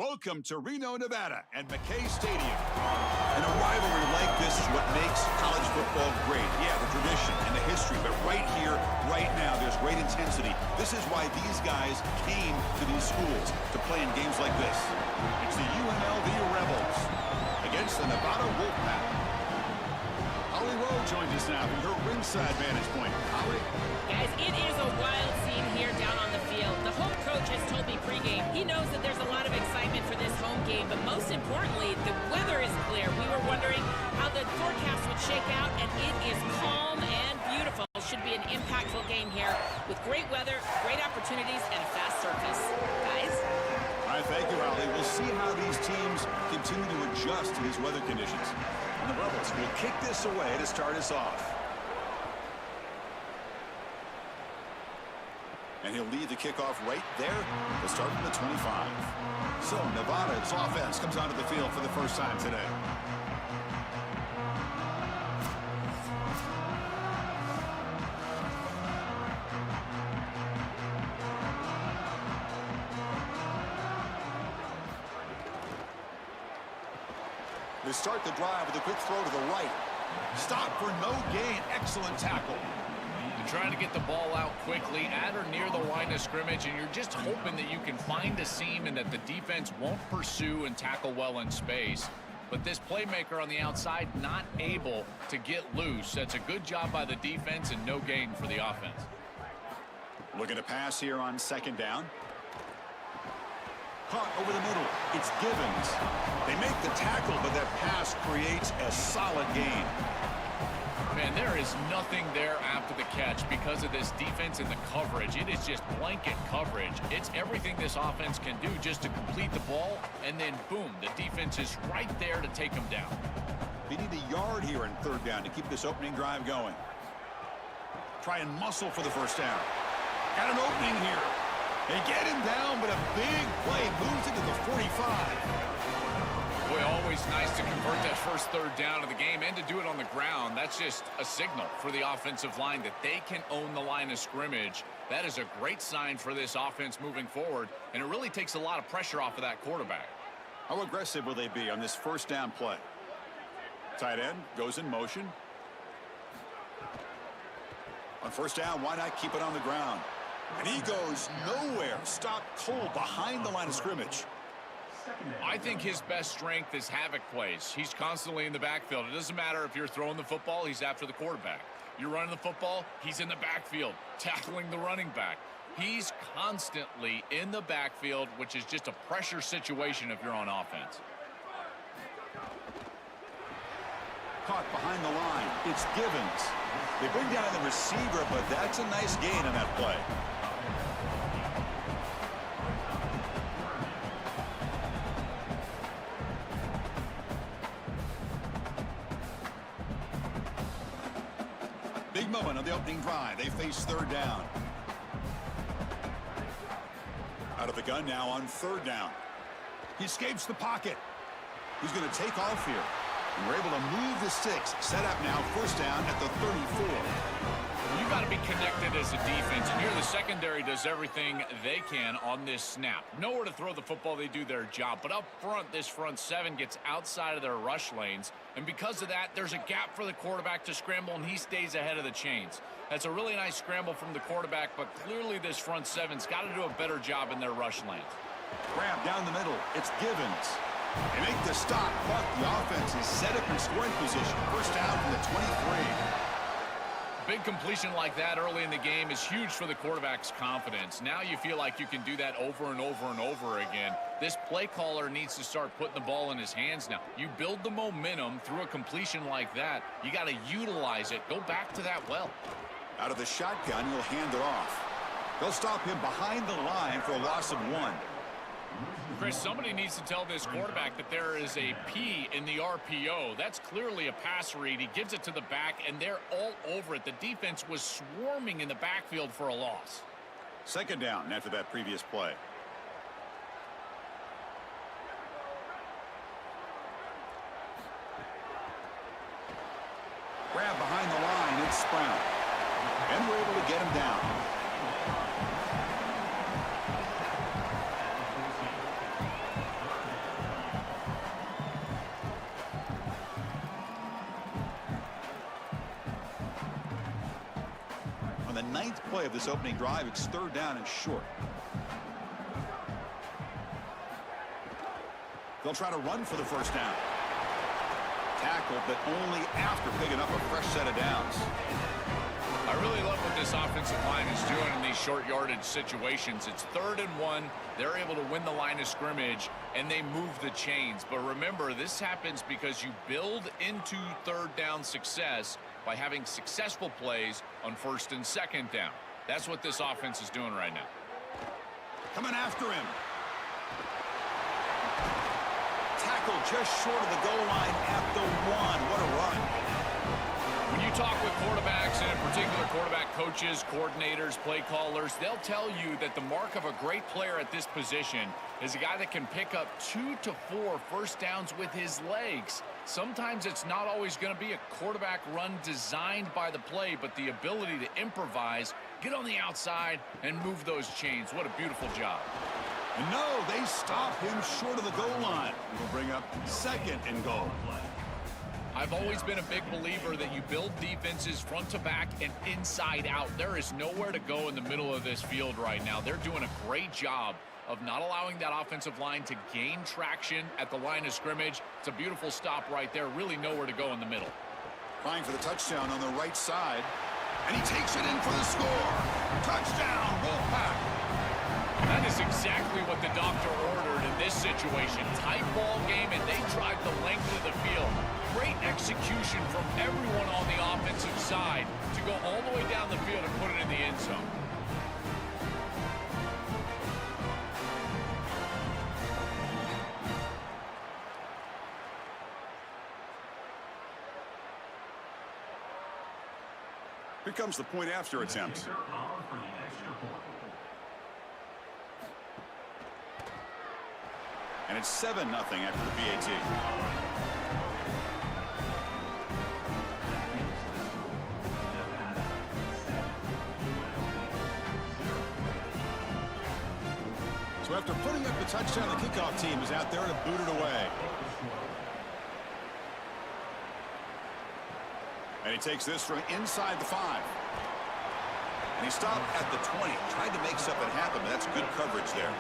Welcome to Reno, Nevada and McKay Stadium. And a rivalry like this is what makes college football great. Yeah, the tradition and the history, but right here, right now, there's great intensity. This is why these guys came to these schools to play in games like this. It's the UNLV Rebels against the Nevada Wolfpack. Holly Rowe joins us now from her ringside vantage point. Holly? Guys, it is a wild scene here down on the field. The home coach has told me pregame he knows that there's a lot of excitement for this home game, but most importantly, the weather is clear. We were wondering how the forecast would shake out, and it is calm and beautiful. Should be an impactful game here with great weather, great opportunities, and a fast surface. Guys? All right, thank you, Holly. We'll see how these teams continue to adjust to these weather conditions. And the Rebels will kick this away to start us off. And he'll lead the kickoff right there to start from the 25. So Nevada's offense comes onto the field for the first time today. They start the drive with a quick throw to the right. Stop for no gain. Excellent tackle. You're trying to get the ball out quickly at or near the line of scrimmage, and you're just hoping that you can find a seam and that the defense won't pursue and tackle well in space. But this playmaker on the outside not able to get loose. That's a good job by the defense and no gain for the offense. Looking to pass here on second down. Caught over the middle. It's Givens. They make the tackle, but that pass creates a solid gain. Man, there is nothing there after the catch because of this defense and the coverage. It is just blanket coverage. It's everything this offense can do just to complete the ball, and then, boom, the defense is right there to take them down. They need a yard here in third down to keep this opening drive going. Try and muscle for the first down. Got an opening here. They get him down, but a big play moves into the 45. Boy, always nice to convert that first third down of the game and to do it on the ground. That's just a signal for the offensive line that they can own the line of scrimmage. That is a great sign for this offense moving forward, and it really takes a lot of pressure off of that quarterback. How aggressive will they be on this first down play? Tight end goes in motion. On first down, why not keep it on the ground? And he goes nowhere. Stop cold behind the line of scrimmage. I think his best strength is havoc plays. He's constantly in the backfield. It doesn't matter if you're throwing the football, he's after the quarterback. You're running the football, he's in the backfield, tackling the running back. He's constantly in the backfield, which is just a pressure situation if you're on offense. Caught behind the line. It's Givens. They bring down the receiver, but that's a nice gain on that play. Big moment on the opening drive. They face third down. Out of the gun now on third down. He escapes the pocket. He's going to take off here. And we're able to move the sticks. Set up now, first down at the 34. You got to be connected as a defense, and here the secondary does everything they can on this snap. Nowhere to throw the football, they do their job. But up front, this front seven gets outside of their rush lanes, and because of that, there's a gap for the quarterback to scramble, and he stays ahead of the chains. That's a really nice scramble from the quarterback, but clearly this front seven's got to do a better job in their rush lanes. Grab down the middle. It's Givens. They make the stop, but the offense is set up in scoring position. First down from the 23. Big completion like that early in the game is huge for the quarterback's confidence. Now you feel like you can do that over and over and over again. This play caller needs to start putting the ball in his hands now. You build the momentum through a completion like that. You got to utilize it. Go back to that well. Out of the shotgun, he'll hand it off. They'll stop him behind the line for a loss of 1. Chris, somebody needs to tell this quarterback that there is a P in the RPO. That's clearly a pass read. He gives it to the back, and they're all over it. The defense was swarming in the backfield for a loss. Second down after that previous play. Grab behind the line. It's Sprout. And we're able to get him down. On the 9th play of this opening drive, it's 3rd down and short. They'll try to run for the first down. Tackled, but only after picking up a fresh set of downs. I really love what this offensive line is doing in these short yardage situations. It's 3rd and 1. They're able to win the line of scrimmage, and they move the chains. But remember, this happens because you build into 3rd down success by having successful plays on 1st and 2nd down. That's what this offense is doing right now. Coming after him. Tackled just short of the goal line at the 1. What a run. When you talk with quarterbacks, and in particular quarterback coaches, coordinators, play callers, they'll tell you that the mark of a great player at this position is a guy that can pick up 2 to 4 first downs with his legs. Sometimes it's not always going to be a quarterback run designed by the play, but the ability to improvise, get on the outside, and move those chains. What a beautiful job. And no, they stop him short of the goal line. We'll bring up 2nd and goal. I've always been a big believer that you build defenses front to back and inside out. There is nowhere to go in the middle of this field right now. They're doing a great job of not allowing that offensive line to gain traction at the line of scrimmage. It's a beautiful stop right there. Really nowhere to go in the middle. Trying for the touchdown on the right side. And he takes it in for the score. Touchdown, Wolfpack. That is exactly what the doctor ordered in this situation. Tight ball game, and they drive the length of the field. Great execution from everyone on the offensive side to go all the way down the field and put it in the end zone. Here comes the point after attempt. And it's 7-0 after the PAT. So after putting up the touchdown, the kickoff team is out there to boot it away. And he takes this from inside the 5. And he stopped at the 20. Tried to make something happen, but that's good coverage there.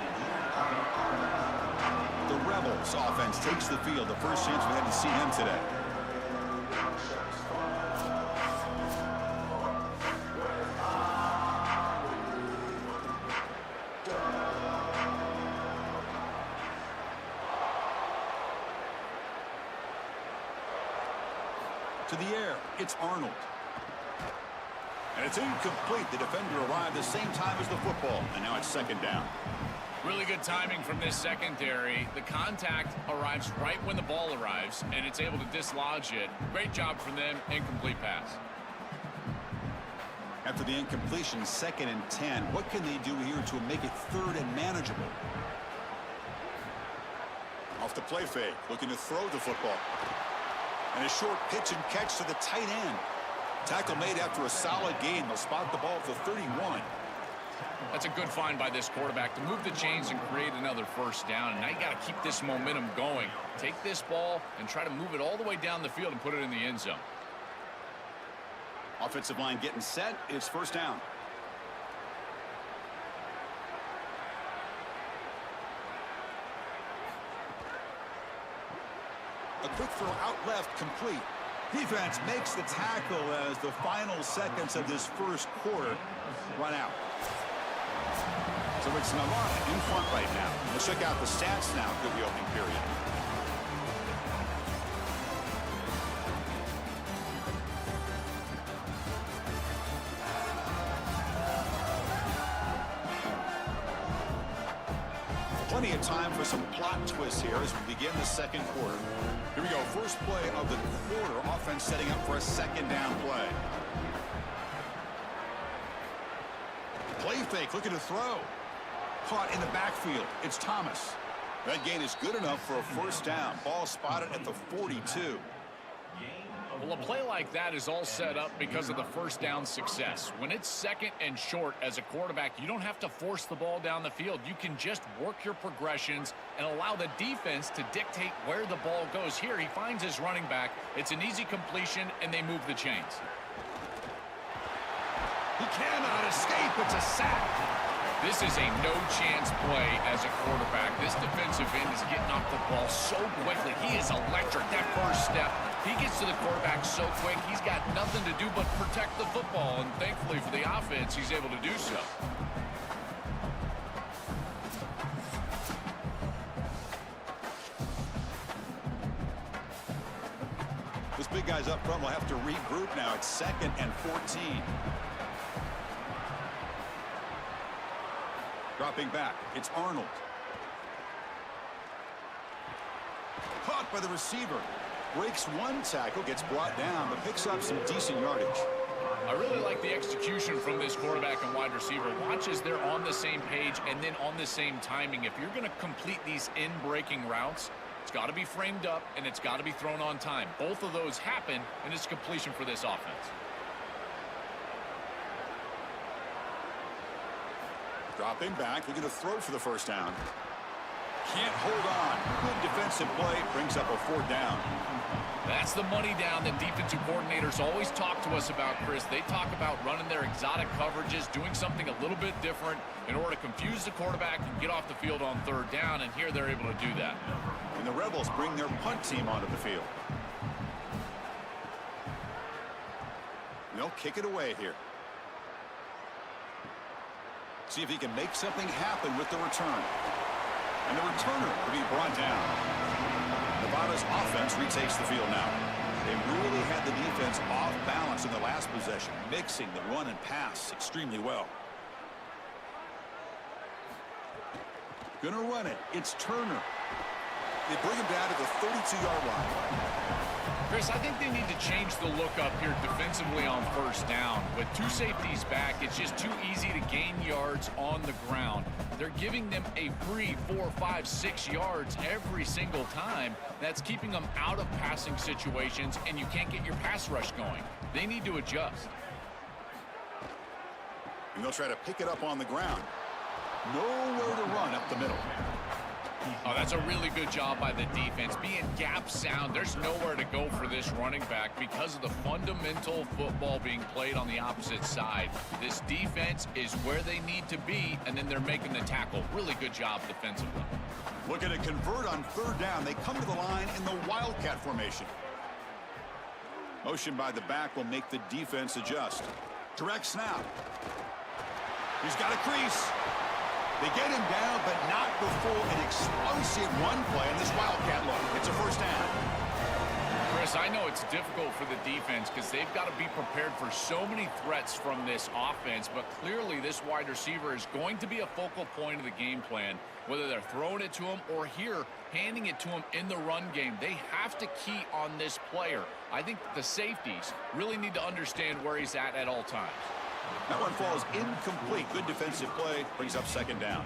The Rebels offense takes the field. The first chance we had to see them today. To the air, it's Arnold. And it's incomplete. The defender arrived the same time as the football, and now it's 2nd down. Really good timing from this secondary. The contact arrives right when the ball arrives, and it's able to dislodge it. Great job from them. Incomplete pass. After the incompletion, 2nd and 10. What can they do here to make it 3rd and manageable? Off the play fake, looking to throw the football. And a short pitch and catch to the tight end. Tackle made after a solid gain. They'll spot the ball at the 31. That's a good find by this quarterback to move the chains and create another first down. And now you got to keep this momentum going. Take this ball and try to move it all the way down the field and put it in the end zone. Offensive line getting set. It's 1st down. A quick throw out left, complete. Defense makes the tackle as the final seconds of this first quarter run out. So it's Navata in front right now. Let's check out the stats now through the opening period. Plenty of time for some plot twists here as we begin the 2nd quarter. Here we go, first play of the quarter. Offense setting up for a 2nd down play. Play fake, looking to throw. Caught in the backfield. It's Thomas. That gain is good enough for a first down. Ball spotted at the 42. Well, a play like that is all set up because of the first down success. When it's 2nd and short as a quarterback, you don't have to force the ball down the field. You can just work your progressions and allow the defense to dictate where the ball goes. Here, he finds his running back. It's an easy completion, and they move the chains. He cannot escape. It's a sack. This is a no-chance play as a quarterback. This defensive end is getting off the ball so quickly. He is electric. That first step, he gets to the quarterback so quick, he's got nothing to do but protect the football. And thankfully for the offense, he's able to do so. This big guy's up front will have to regroup now. It's 2nd and 14. Dropping back, it's Arnold. Caught by the receiver. Breaks one tackle, gets brought down, but picks up some decent yardage. I really like the execution from this quarterback and wide receiver. Watch as they're on the same page and then on the same timing. If you're going to complete these in-breaking routes, it's got to be framed up and it's got to be thrown on time. Both of those happen, and it's completion for this offense. Dropping back, looking to throw for the first down. Can't hold on. Good defensive play, brings up a 4th down. That's the money down that defensive coordinators always talk to us about, Chris. They talk about running their exotic coverages, doing something a little bit different in order to confuse the quarterback and get off the field on 3rd down, and here they're able to do that. And the Rebels bring their punt team onto the field. They'll kick it away here. See if he can make something happen with the return. And the returner to be brought down. Nevada's offense retakes the field now. They really had the defense off balance in the last possession, mixing the run and pass extremely well. Gonna run it. It's Turner. They bring him down to the 32-yard line. Chris, I think they need to change the look up here defensively on 1st down. With 2 safeties back, it's just too easy to gain yards on the ground. They're giving them a free 4, 5, 6 yards every single time. That's keeping them out of passing situations, and you can't get your pass rush going. They need to adjust. And they'll try to pick it up on the ground. Nowhere to run up the middle. Oh, that's a really good job by the defense. Being gap sound, there's nowhere to go for this running back because of the fundamental football being played on the opposite side. This defense is where they need to be, and then they're making the tackle. Really good job defensively. Looking to convert on 3rd down. They come to the line in the Wildcat formation. Motion by the back will make the defense adjust. Direct snap. He's got a crease. They get him down, but not before an explosive run play in this Wildcat look. It's a 1st down. Chris, I know it's difficult for the defense because they've got to be prepared for so many threats from this offense, but clearly this wide receiver is going to be a focal point of the game plan, whether they're throwing it to him or here, handing it to him in the run game. They have to key on this player. I think the safeties really need to understand where he's at all times. That one falls incomplete. Good defensive play. Brings up 2nd down.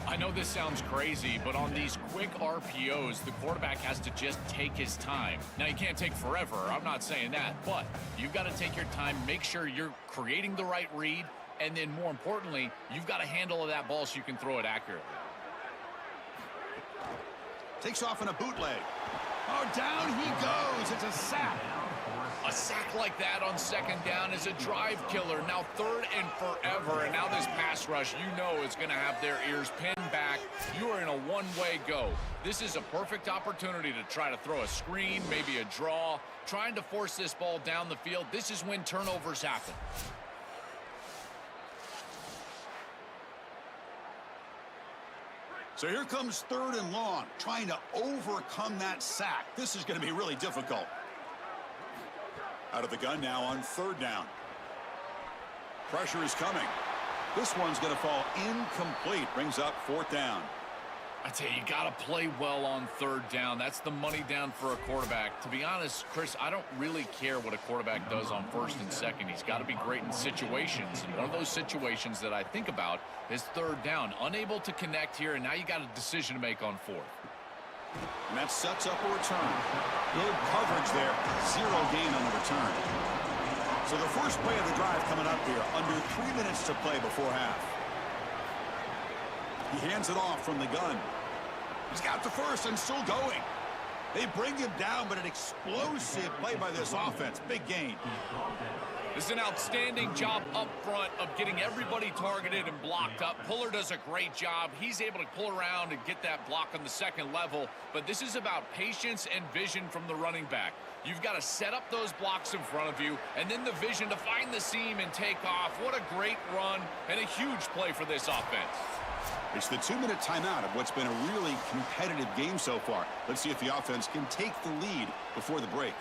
I know this sounds crazy, but on these quick RPOs, the quarterback has to just take his time. Now, you can't take forever. I'm not saying that. But you've got to take your time, make sure you're creating the right read, and then more importantly, you've got a handle of that ball so you can throw it accurately. Takes off in a bootleg. Oh, down he goes. It's a sack. A sack like that on 2nd down is a drive killer. Now 3rd and forever, and now this pass rush, you know, is going to have their ears pinned back. You are in a one-way go. This is a perfect opportunity to try to throw a screen, maybe a draw, trying to force this ball down the field. This is when turnovers happen. So here comes 3rd and long, trying to overcome that sack. This is going to be really difficult. Out of the gun now on 3rd down. Pressure is coming. This one's going to fall incomplete. Brings up 4th down. I tell you, you got to play well on 3rd down. That's the money down for a quarterback. To be honest, Chris, I don't really care what a quarterback does on 1st and 2nd. He's got to be great in situations. And one of those situations that I think about is 3rd down. Unable to connect here, and now you got a decision to make on 4th. And that sets up a return. Good coverage there. 0 gain on the return. So the first play of the drive coming up here. Under 3 minutes to play before half. He hands it off from the gun. He's got the first and still going. They bring him down, but an explosive play by this offense. Big gain. This is an outstanding job up front of getting everybody targeted and blocked up. Puller does a great job. He's able to pull around and get that block on the second level. But this is about patience and vision from the running back. You've got to set up those blocks in front of you, and then the vision to find the seam and take off. What a great run and a huge play for this offense. It's the 2-minute timeout of what's been a really competitive game so far. Let's see if the offense can take the lead before the break.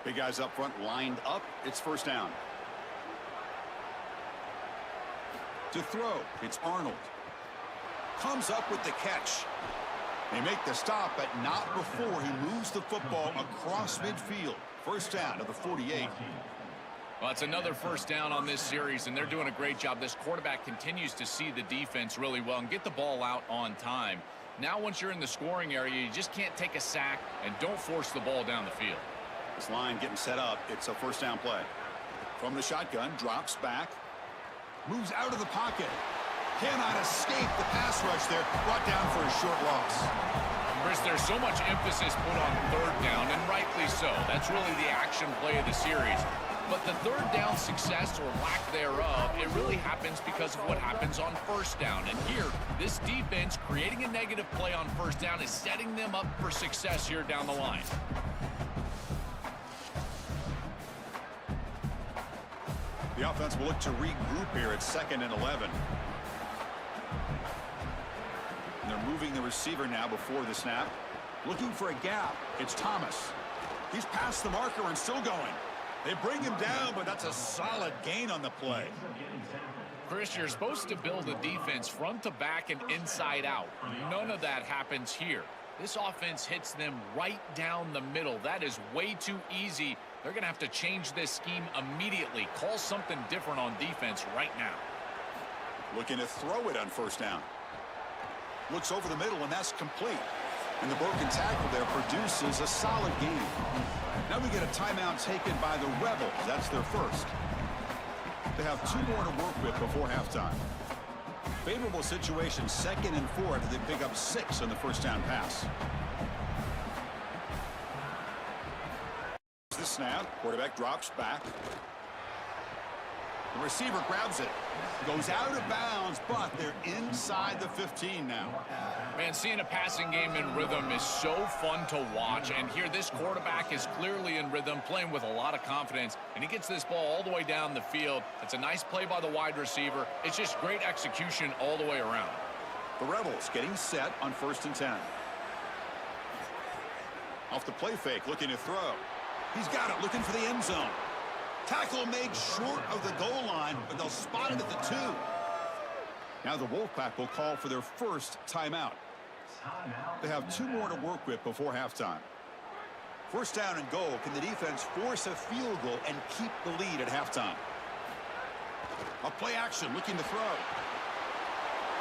Big guys up front lined up. It's first down. To throw, it's Arnold. Comes up with the catch. They make the stop, but not before he moves the football across midfield. First down to the 48. Well, it's another first down on this series, and they're doing a great job. This quarterback continues to see the defense really well and get the ball out on time. Now, once you're in the scoring area, you just can't take a sack and don't force the ball down the field. This line getting set up. It's a first down play. From the shotgun, drops back. Moves out of the pocket. Cannot escape the pass rush there. Brought down for a short loss. Chris, there's so much emphasis put on third down, and rightly so. That's really the action play of the series. But the third down success or lack thereof, it really happens because of what happens on first down. And here, this defense creating a negative play on first down is setting them up for success here down the line. The offense will look to regroup here at 2nd and 11. And they're moving the receiver now before the snap. Looking for a gap. It's Thomas. He's past the marker and still going. They bring him down, but that's a solid gain on the play. Chris, you're supposed to build a defense front to back and inside out. None of that happens here. This offense hits them right down the middle. That is way too easy. They're going to have to change this scheme immediately. Call something different on defense right now. Looking to throw it on first down. Looks over the middle, and that's complete. And the broken tackle there produces a solid gain. Now we get a timeout taken by the Rebels. That's their first. They have 2 more to work with before halftime. Favorable situation, 2nd and 4. They pick up 6 on the first down pass. The snap. Quarterback drops back. The receiver grabs it. Goes out of bounds, but they're inside the 15 now. Man, seeing a passing game in rhythm is so fun to watch. And here, this quarterback is clearly in rhythm, playing with a lot of confidence. And he gets this ball all the way down the field. It's a nice play by the wide receiver. It's just great execution all the way around. The Rebels getting set on 1st and 10. Off the play fake, looking to throw. He's got it, looking for the end zone. Tackle made short of the goal line, but they'll spot it at the 2. Now the Wolfpack will call for their first timeout. They have 2 more to work with before halftime. First down and goal. Can the defense force a field goal and keep the lead at halftime? A play action, looking to throw.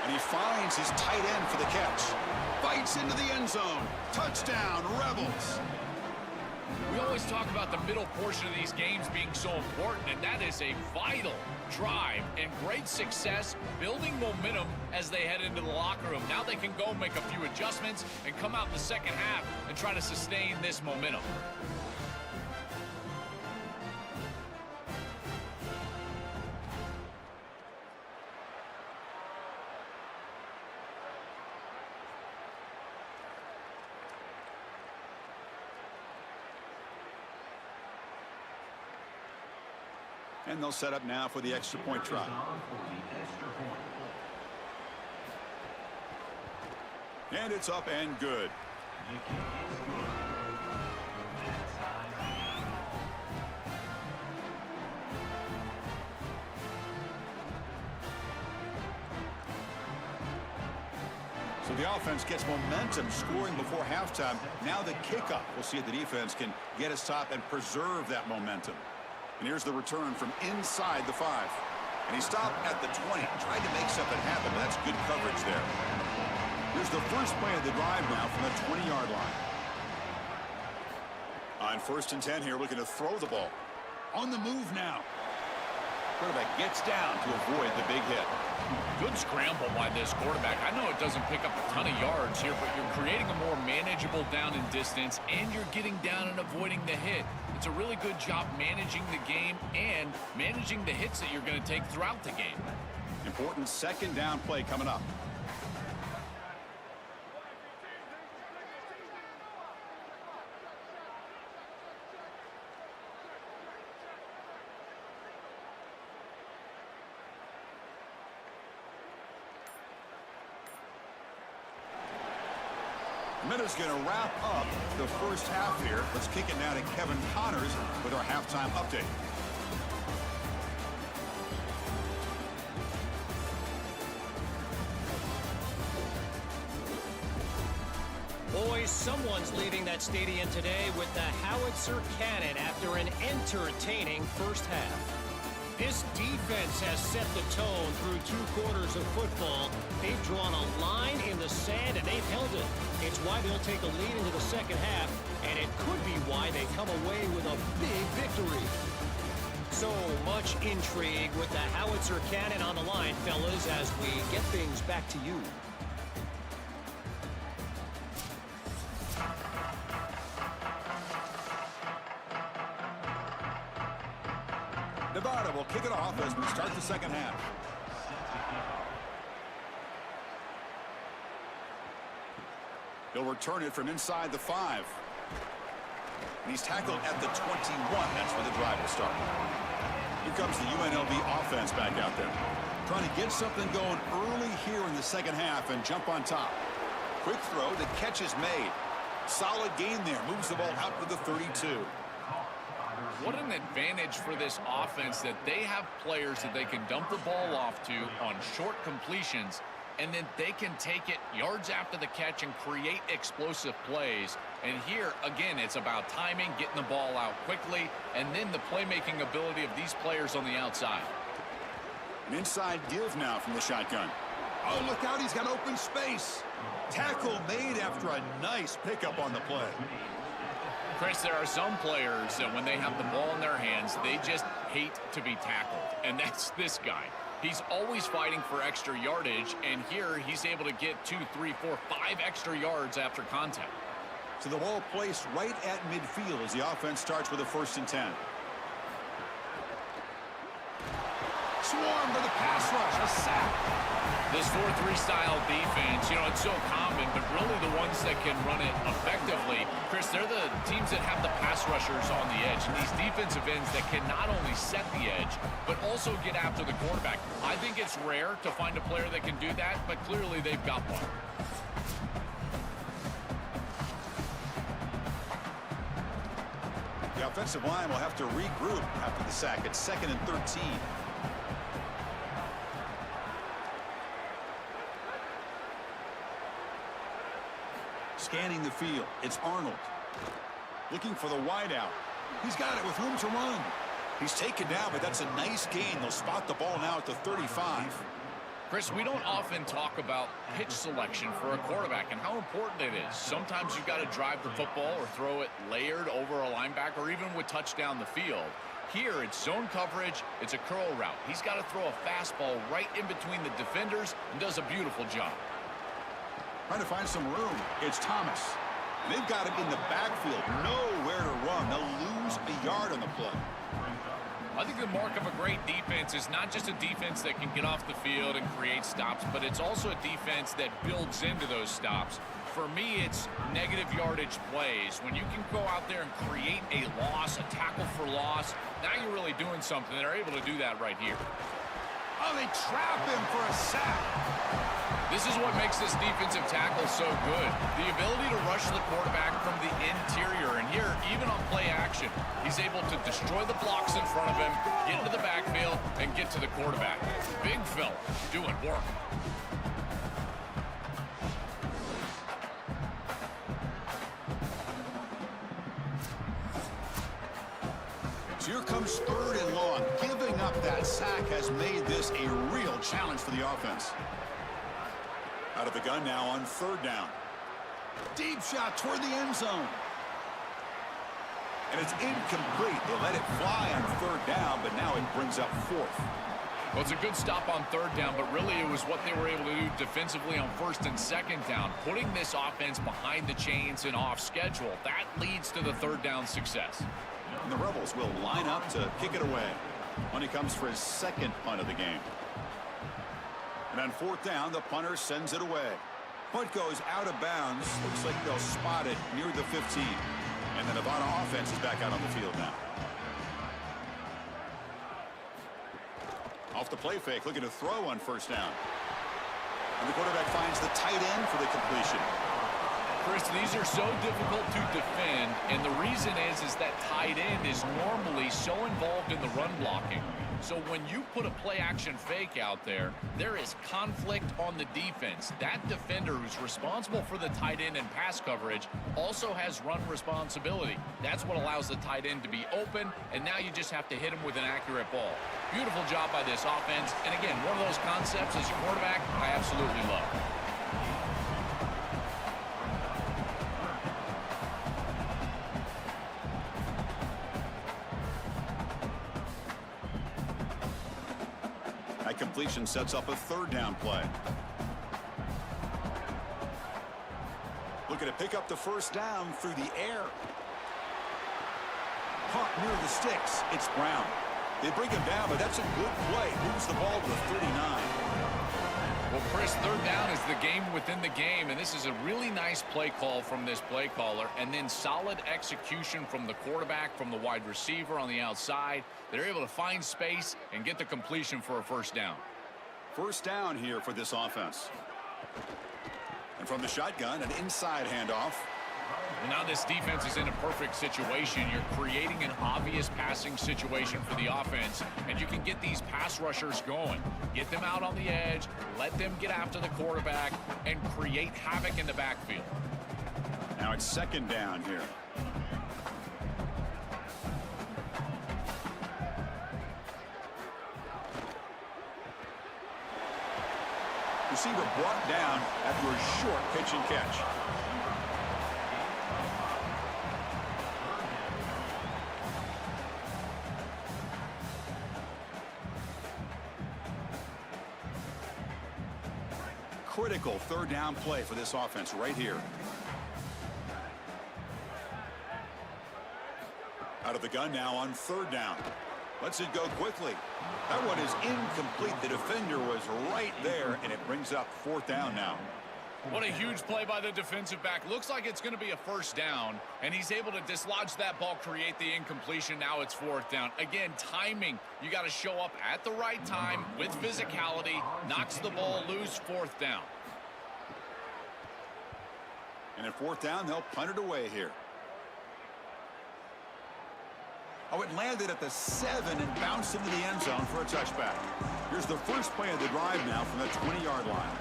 And he finds his tight end for the catch. Fights into the end zone. Touchdown, Rebels. We always talk about the middle portion of these games being so important, and that is a vital drive and great success, building momentum as they head into the locker room. Now they can go make a few adjustments and come out in the second half and try to sustain this momentum. And they'll set up now for the extra point try. And it's up and good. So the offense gets momentum, scoring before halftime. Now the kickoff. We'll see if the defense can get a stop and preserve that momentum. And here's the return from inside the 5. And he stopped at the 20. Tried to make something happen, but that's good coverage there. Here's the first play of the drive now from the 20-yard line. On 1st and 10 here, looking to throw the ball. On the move now. Quarterback gets down to avoid the big hit. Good scramble by this quarterback. I know it doesn't pick up a ton of yards here, but you're creating a more manageable down and distance, and you're getting down and avoiding the hit. It's a really good job managing the game and managing the hits that you're going to take throughout the game. Important second down play coming up. Minute's going to wrap up the first half here. Let's kick it now to Kevin Connors with our halftime update. Boys, someone's leaving that stadium today with the howitzer cannon after an entertaining first half. This defense has set the tone through 2 quarters of football. They've drawn a line in the sand, and they've held it. It's why they'll take a lead into the second half, and it could be why they come away with a big victory. So much intrigue with the howitzer cannon on the line, fellas, as we get things back to you. Nevada will kick it off as we start the second half. He'll return it from inside the 5. And he's tackled at the 21. That's where the drive will start. Here comes the UNLV offense back out there. Trying to get something going early here in the second half and jump on top. Quick throw, the catch is made. Solid gain there. Moves the ball out to the 32. What an advantage for this offense that they have players that they can dump the ball off to on short completions, and then they can take it yards after the catch and create explosive plays. And here, again, it's about timing, getting the ball out quickly, and then the playmaking ability of these players on the outside. An inside give now from the shotgun. Oh, look out, he's got open space. Tackle made after a nice pickup on the play. Chris, there are some players that when they have the ball in their hands, they just hate to be tackled. And that's this guy. He's always fighting for extra yardage, and here he's able to get 2, 3, 4, 5 extra yards after contact. So the ball placed right at midfield as the offense starts with a 1st and 10. Swarm for the pass rush, a sack. This 4-3 style defense, you know, it's so common, but really the ones that can run it effectively, Chris, they're the teams that have the pass rushers on the edge, and these defensive ends that can not only set the edge, but also get after the quarterback. I think it's rare to find a player that can do that, but clearly they've got one. The offensive line will have to regroup after the sack. It's 2nd and 13. Scanning the field, it's Arnold. Looking for the wideout. He's got it with room to run. He's taken down, but that's a nice gain. They'll spot the ball now at the 35. Chris, we don't often talk about pitch selection for a quarterback and how important it is. Sometimes you've got to drive the football or throw it layered over a linebacker or even with touch down the field. Here, it's zone coverage. It's a curl route. He's got to throw a fastball right in between the defenders and does a beautiful job. Trying to find some room. It's Thomas. They've got him in the backfield. Nowhere to run. They'll lose a yard on the play. I think the mark of a great defense is not just a defense that can get off the field and create stops, but it's also a defense that builds into those stops. For me, it's negative yardage plays. When you can go out there and create a loss, a tackle for loss, now you're really doing something. They're able to do that right here. Oh, they trap him for a sack. This is what makes this defensive tackle so good. The ability to rush the quarterback from the interior. And here, even on play action, he's able to destroy the blocks in front of him, get into the backfield, and get to the quarterback. Big fella doing work. So here comes 3rd and long. Giving up that sack has made this a real challenge for the offense. Out of the gun now on 3rd down. Deep shot toward the end zone. And it's incomplete. They let it fly on third down, but now it brings up fourth. Well, it's a good stop on third down, but really it was what they were able to do defensively on first and second down, putting this offense behind the chains and off schedule. That leads to the third down success. And the Rebels will line up to kick it away when he comes for his second punt of the game. And on fourth down, the punter sends it away. Punt goes out of bounds. Looks like they'll spot it near the 15. And the Nevada offense is back out on the field now. Off the play fake, looking to throw on first down. And the quarterback finds the tight end for the completion. Chris, these are so difficult to defend, and the reason is that tight end is normally so involved in the run blocking. So when you put a play-action fake out there, there is conflict on the defense. That defender who's responsible for the tight end and pass coverage also has run responsibility. That's what allows the tight end to be open, and now you just have to hit him with an accurate ball. Beautiful job by this offense, and again, one of those concepts as a quarterback I absolutely love. That completion sets up a third down play. Looking to pick up the first down through the air. Caught near the sticks. It's Brown. They bring him down, but that's a good play. Moves the ball to the 39. Well, Chris, third down is the game within the game, and this is a really nice play call from this play caller, and then solid execution from the quarterback, from the wide receiver on the outside. They're able to find space and get the completion for a first down. First down here for this offense. And from the shotgun, an inside handoff. Well, now this defense is in a perfect situation. You're creating an obvious passing situation for the offense, and you can get these pass rushers going. Get them out on the edge, let them get after the quarterback, and create havoc in the backfield. Now it's second down here. Receiver brought down after a short pitch and catch. Critical third down play for this offense right here. Out of the gun now on third down. Lets it go quickly. That one is incomplete. The defender was right there, and it brings up fourth down now. What a huge play by the defensive back. Looks like it's going to be a first down, and he's able to dislodge that ball, create the incompletion. Now it's fourth down. Again, timing. You got to show up at the right time with physicality. Knocks the ball loose, fourth down. And at fourth down, they'll punt it away here. Oh, it landed at the 7 and bounced into the end zone for a touchback. Here's the first play of the drive now from the 20-yard line.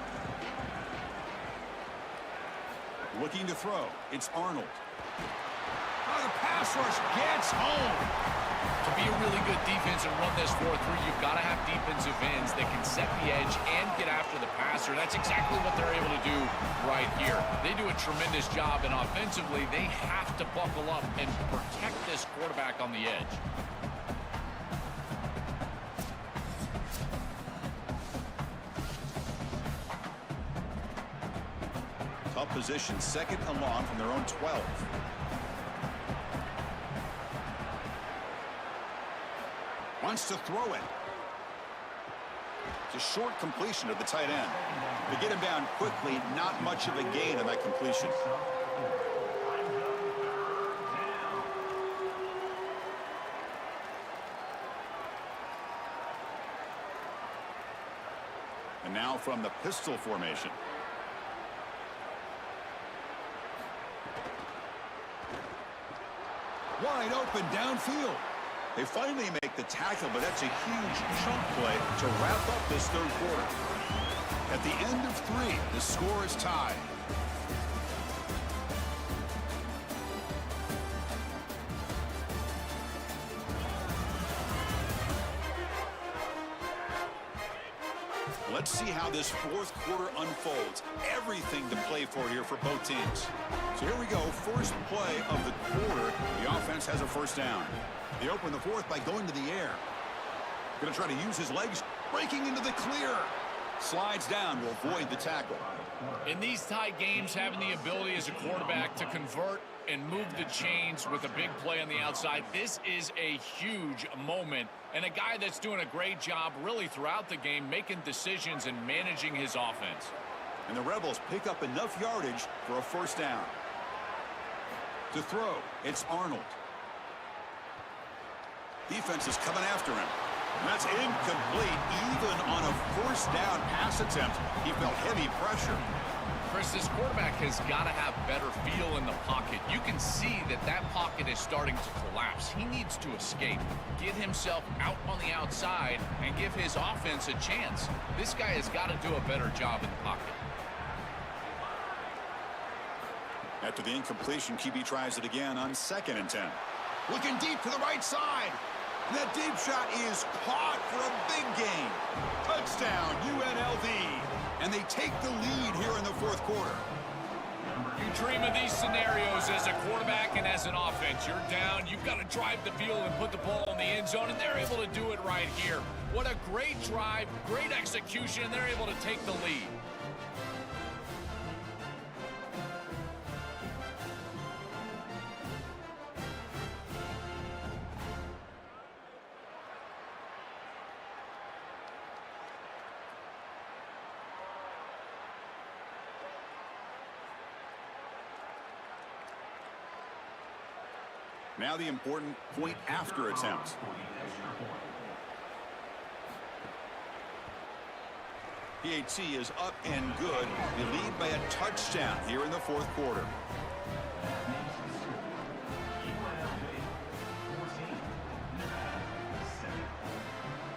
Looking to throw. It's Arnold. Oh, the pass rush gets home. To be a really good defense and run this 4-3, you've got to have defensive ends that can set the edge and get after the passer. That's exactly what they're able to do right here. They do a tremendous job, and offensively, they have to buckle up and protect this quarterback on the edge. Tough position, second and long from their own 12. Wants to throw it. It's a short completion to the tight end. To get him down quickly, not much of a gain on that completion. And now from the pistol formation. Wide open downfield. They finally make the tackle, but that's a huge chunk play to wrap up this third quarter. At the end of 3, the score is tied. Let's see how this fourth quarter unfolds. Everything to play for here for both teams. So here we go. First play of the quarter. The offense has a first down. They open the fourth by going to the air. Going to try to use his legs. Breaking into the clear. Slides down to avoid the tackle. In these tight games, having the ability as a quarterback to convert and move the chains with a big play on the outside, this is a huge moment. And a guy that's doing a great job really throughout the game, making decisions and managing his offense. And the Rebels pick up enough yardage for a first down. To throw, it's Arnold. Defense is coming after him. And that's incomplete. Even on a first down pass attempt, he felt heavy pressure. Chris, this quarterback has got to have better feel in the pocket. You can see that that pocket is starting to collapse. He needs to escape, get himself out on the outside, and give his offense a chance. This guy has got to do a better job in the pocket. After the incompletion, QB tries it again on 2nd and 10. Looking deep to the right side. And that deep shot is caught for a big gain. Touchdown, UNLV. And they take the lead here in the fourth quarter. You dream of these scenarios as a quarterback and as an offense. You're down, you've got to drive the field and put the ball in the end zone, and they're able to do it right here. What a great drive, great execution, and they're able to take the lead. Now the important point after attempt. PAT is up and good. They lead by a touchdown here in the fourth quarter.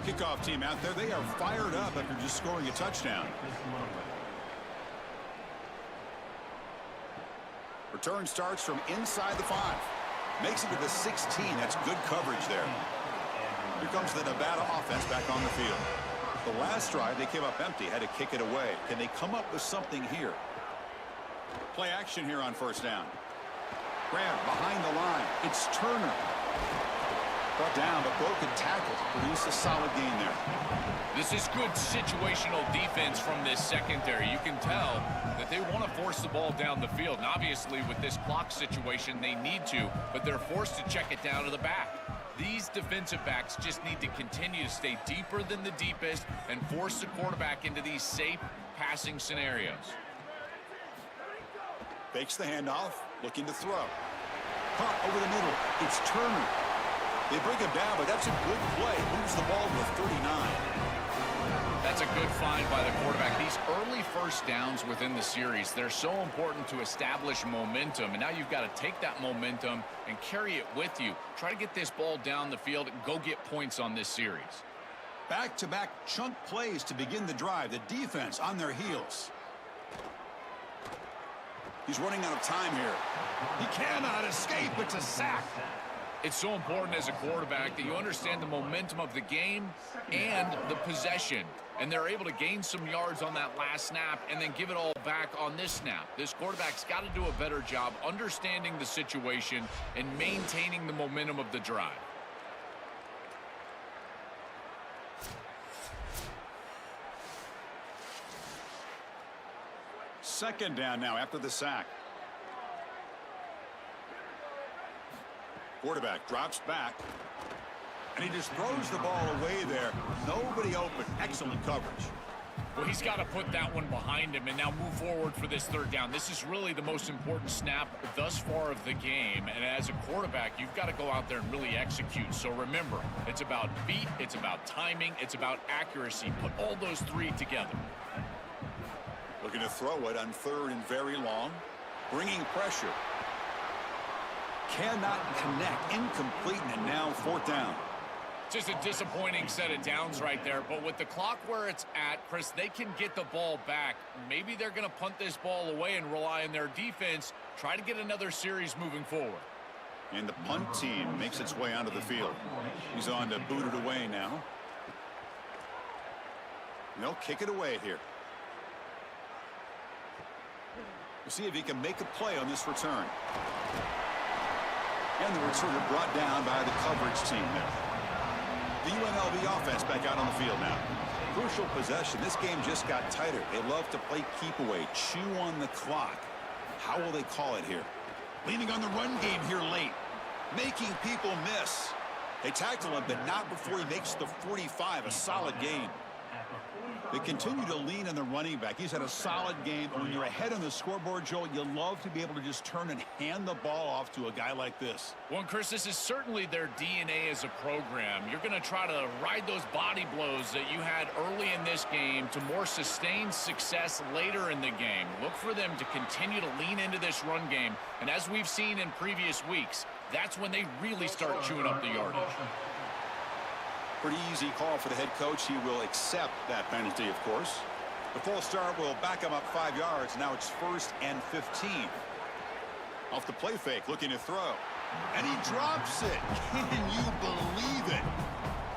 Kickoff team out there. They are fired up after just scoring a touchdown. Return starts from inside the 5. Makes it to the 16. That's good coverage there. Here comes the Nevada offense back on the field. The last drive, they came up empty, had to kick it away. Can they come up with something here? Play action here on first down. Grant behind the line. It's Turner. Brought down, but broken tackle. Produce a solid gain there. This is good situational defense from this secondary. You can tell that they want to force the ball down the field. And obviously, with this clock situation, they need to, but they're forced to check it down to the back. These defensive backs just need to continue to stay deeper than the deepest and force the quarterback into these safe passing scenarios. Fakes the handoff, looking to throw. Caught over the middle. It's Turner. They bring him down, but that's a good play. Moves the ball to the 39. That's a good find by the quarterback. These early first downs within the series, they're so important to establish momentum. And now you've got to take that momentum and carry it with you. Try to get this ball down the field and go get points on this series. Back-to-back chunk plays to begin the drive. The defense on their heels. He's running out of time here. He cannot escape. It's a sack. It's so important as a quarterback that you understand the momentum of the game and the possession. And they're able to gain some yards on that last snap and then give it all back on this snap. This quarterback's got to do a better job understanding the situation and maintaining the momentum of the drive. Second down now after the sack. Quarterback drops back. And he just throws the ball away there. Nobody open. Excellent coverage. Well, he's got to put that one behind him and now move forward for this third down. This is really the most important snap thus far of the game. And as a quarterback, you've got to go out there and really execute. So remember, it's about feet, it's about timing, it's about accuracy. Put all those three together. Looking to throw it on third and very long. Bringing pressure. Cannot connect. Incomplete, and now fourth down. Just a disappointing set of downs right there. But with the clock where it's at, Chris, they can get the ball back. Maybe they're going to punt this ball away and rely on their defense. Try to get another series moving forward. And the punt team makes its way onto the field. He's on to boot it away now. And they'll kick it away here. We'll see if he can make a play on this return. And the returner brought down by the coverage team there. The UNLV offense back out on the field now. Crucial possession. This game just got tighter. They love to play keep away, chew on the clock. How will they call it here? Leaning on the run game here late. Making people miss. They tackle him, but not before he makes the 45. A solid game. They continue to lean on the running back. He's had a solid game. And when you're ahead on the scoreboard, Joel, you love to be able to just turn and hand the ball off to a guy like this. Well, Chris, this is certainly their DNA as a program. You're going to try to ride those body blows that you had early in this game to more sustained success later in the game. Look for them to continue to lean into this run game. And as we've seen in previous weeks, that's when they really start chewing up the yardage. Pretty easy call for the head coach. He will accept that penalty, of course. The false start will back him up 5 yards. Now it's 1st and 15. Off the play fake, looking to throw. And he drops it. Can you believe it?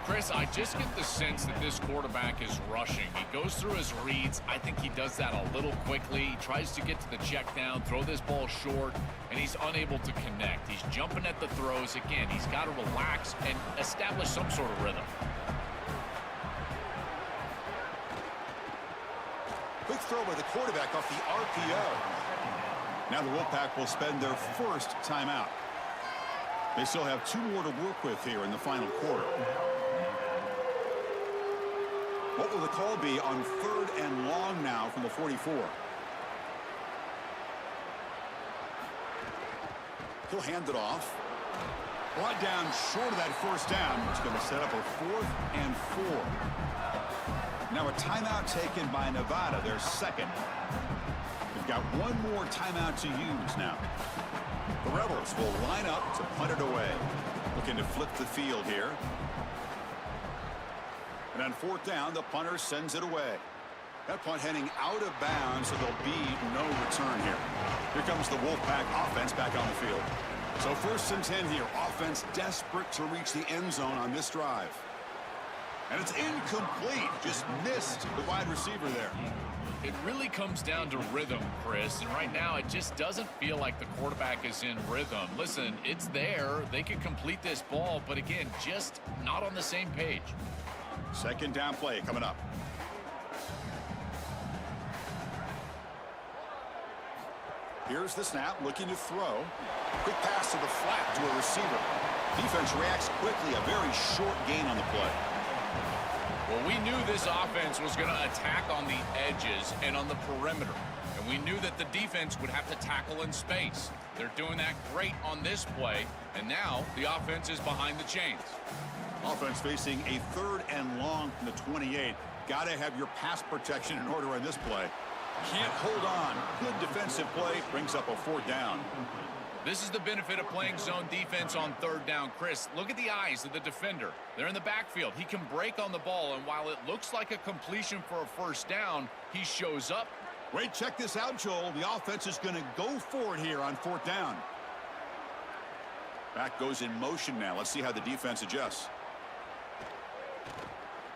Chris, I just get the sense that this quarterback is rushing. He goes through his reads. I think he does that a little quickly. He tries to get to the check down, throw this ball short, and he's unable to connect. He's jumping at the throws. Again, he's got to relax and establish some sort of rhythm. Quick throw by the quarterback off the RPO. Now the Wolfpack will spend their first timeout. They still have 2 more to work with here in the final quarter. What will the call be on 3rd and long now from the 44? He'll hand it off. Brought down short of that first down. It's going to set up a 4th and 4. Now a timeout taken by Nevada, their second. They've got one more timeout to use now. The Rebels will line up to punt it away. Looking to flip the field here. And on 4th down, the punter sends it away. That punt heading out of bounds, so there'll be no return here. Here comes the Wolfpack offense back on the field. So 1st and 10 here. Offense desperate to reach the end zone on this drive. And it's incomplete. Just missed the wide receiver there. It really comes down to rhythm, Chris, and right now it just doesn't feel like the quarterback is in rhythm. Listen, it's there. They can complete this ball, but again, just not on the same page. 2nd down play coming up. Here's the snap, looking to throw. Quick pass to the flat to a receiver. Defense reacts quickly, a very short gain on the play. Well, we knew this offense was going to attack on the edges and on the perimeter. And we knew that the defense would have to tackle in space. They're doing that great on this play. And now the offense is behind the chains. Offense facing a 3rd and long from the 28. Got to have your pass protection in order on this play. Can't hold on. Good defensive play. Brings up a 4th down. This is the benefit of playing zone defense on 3rd down. Chris, look at the eyes of the defender. They're in the backfield. He can break on the ball, and while it looks like a completion for a 1st down, he shows up. Wait, check this out, Joel. The offense is going to go for it here on 4th down. Back goes in motion now. Let's see how the defense adjusts.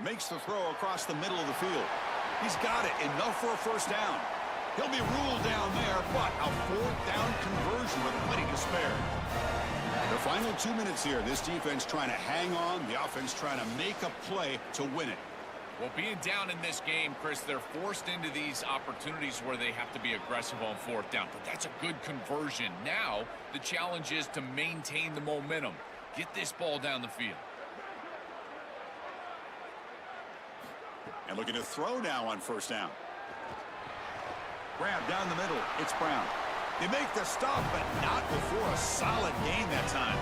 Makes the throw across the middle of the field. He's got it. Enough for a 1st down. He'll be ruled down there, but a 4th down conversion with plenty to spare. The final 2 minutes here. This defense trying to hang on. The offense trying to make a play to win it. Well, being down in this game, Chris, they're forced into these opportunities where they have to be aggressive on 4th down. But that's a good conversion. Now, the challenge is to maintain the momentum. Get this ball down the field. And looking to throw now on 1st down. Grab down the middle. It's Brown. They make the stop, but not before a solid game that time.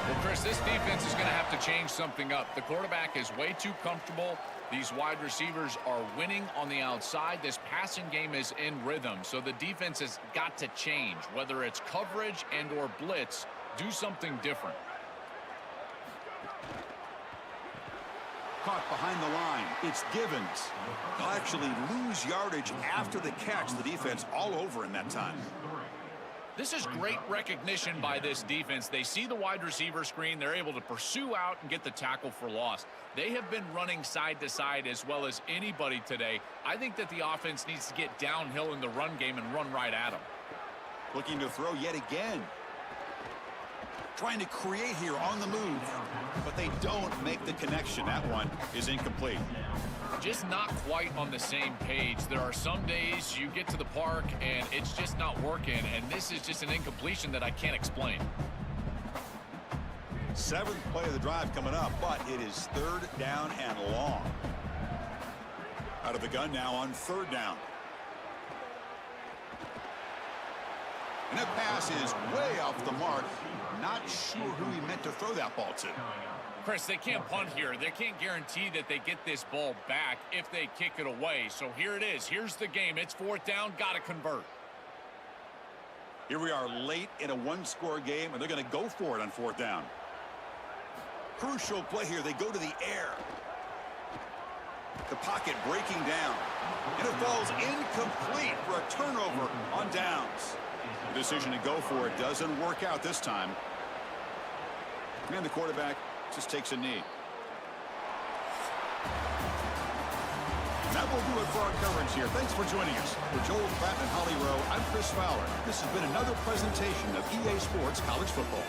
Well, Chris, this defense is going to have to change something up. The quarterback is way too comfortable. These wide receivers are winning on the outside. This passing game is in rhythm, so the defense has got to change. Whether it's coverage and or blitz, do something different. Caught behind the line. It's Givens. They'll actually lose yardage after the catch. The defense all over him that time. This This is great recognition by this defense. They see the wide receiver screen. They're able to pursue out and get the tackle for loss. They have been running side to side as well as anybody today. I think that the offense needs to get downhill in the run game and run right at them. Looking to throw yet again. Trying to create here on the move, but they don't make the connection. That one is incomplete. Just not quite on the same page. There are some days you get to the park and it's just not working, and this is just an incompletion that I can't explain. 7th play of the drive coming up, but it is 3rd down and long. Out of the gun now on 3rd down. And that pass is way off the mark. Not sure who he meant to throw that ball to. Chris, they can't punt here. They can't guarantee that they get this ball back if they kick it away. So here it is. Here's the game. It's 4th down. Got to convert. Here we are late in a one-score game, and they're going to go for it on 4th down. Crucial play here. They go to the air. The pocket breaking down. And it falls incomplete for a turnover on downs. The decision to go for it doesn't work out this time. And the quarterback just takes a knee. That will do it for our coverage here. Thanks for joining us. For Joel Pratt and Holly Rowe, I'm Chris Fowler. This has been another presentation of EA Sports College Football.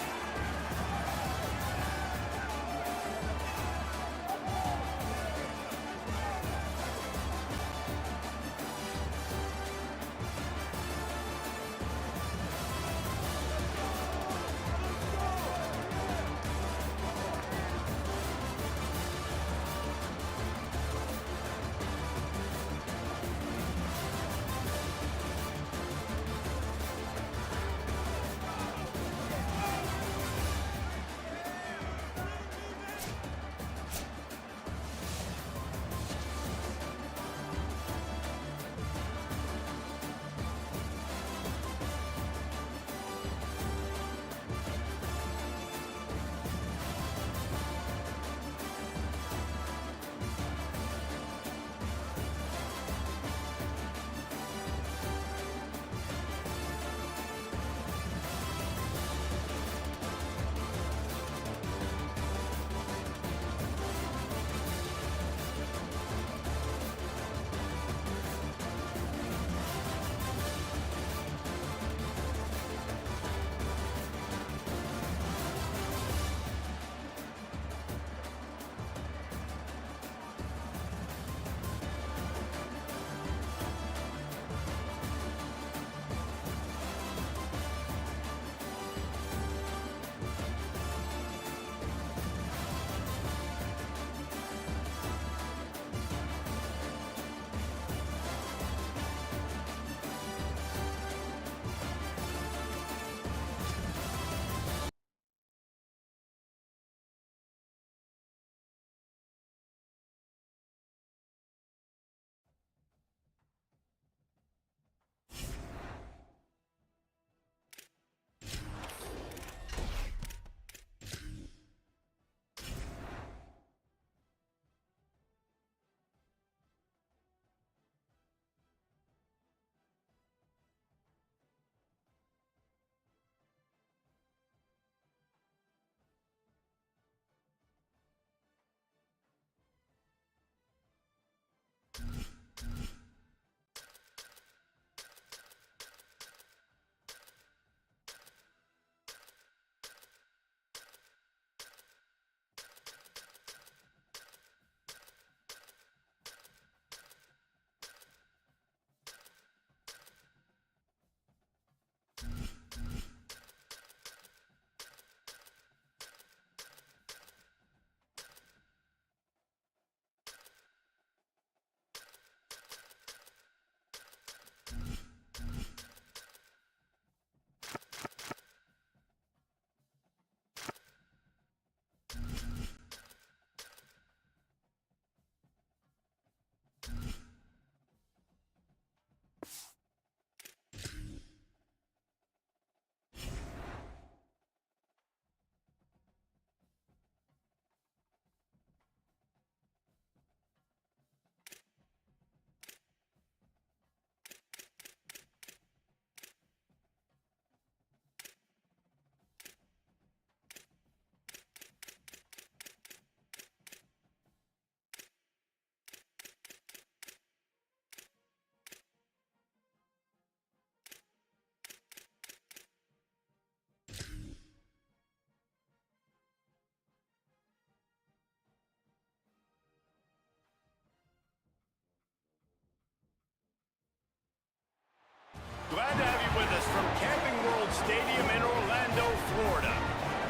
with us from Camping World Stadium in Orlando, Florida.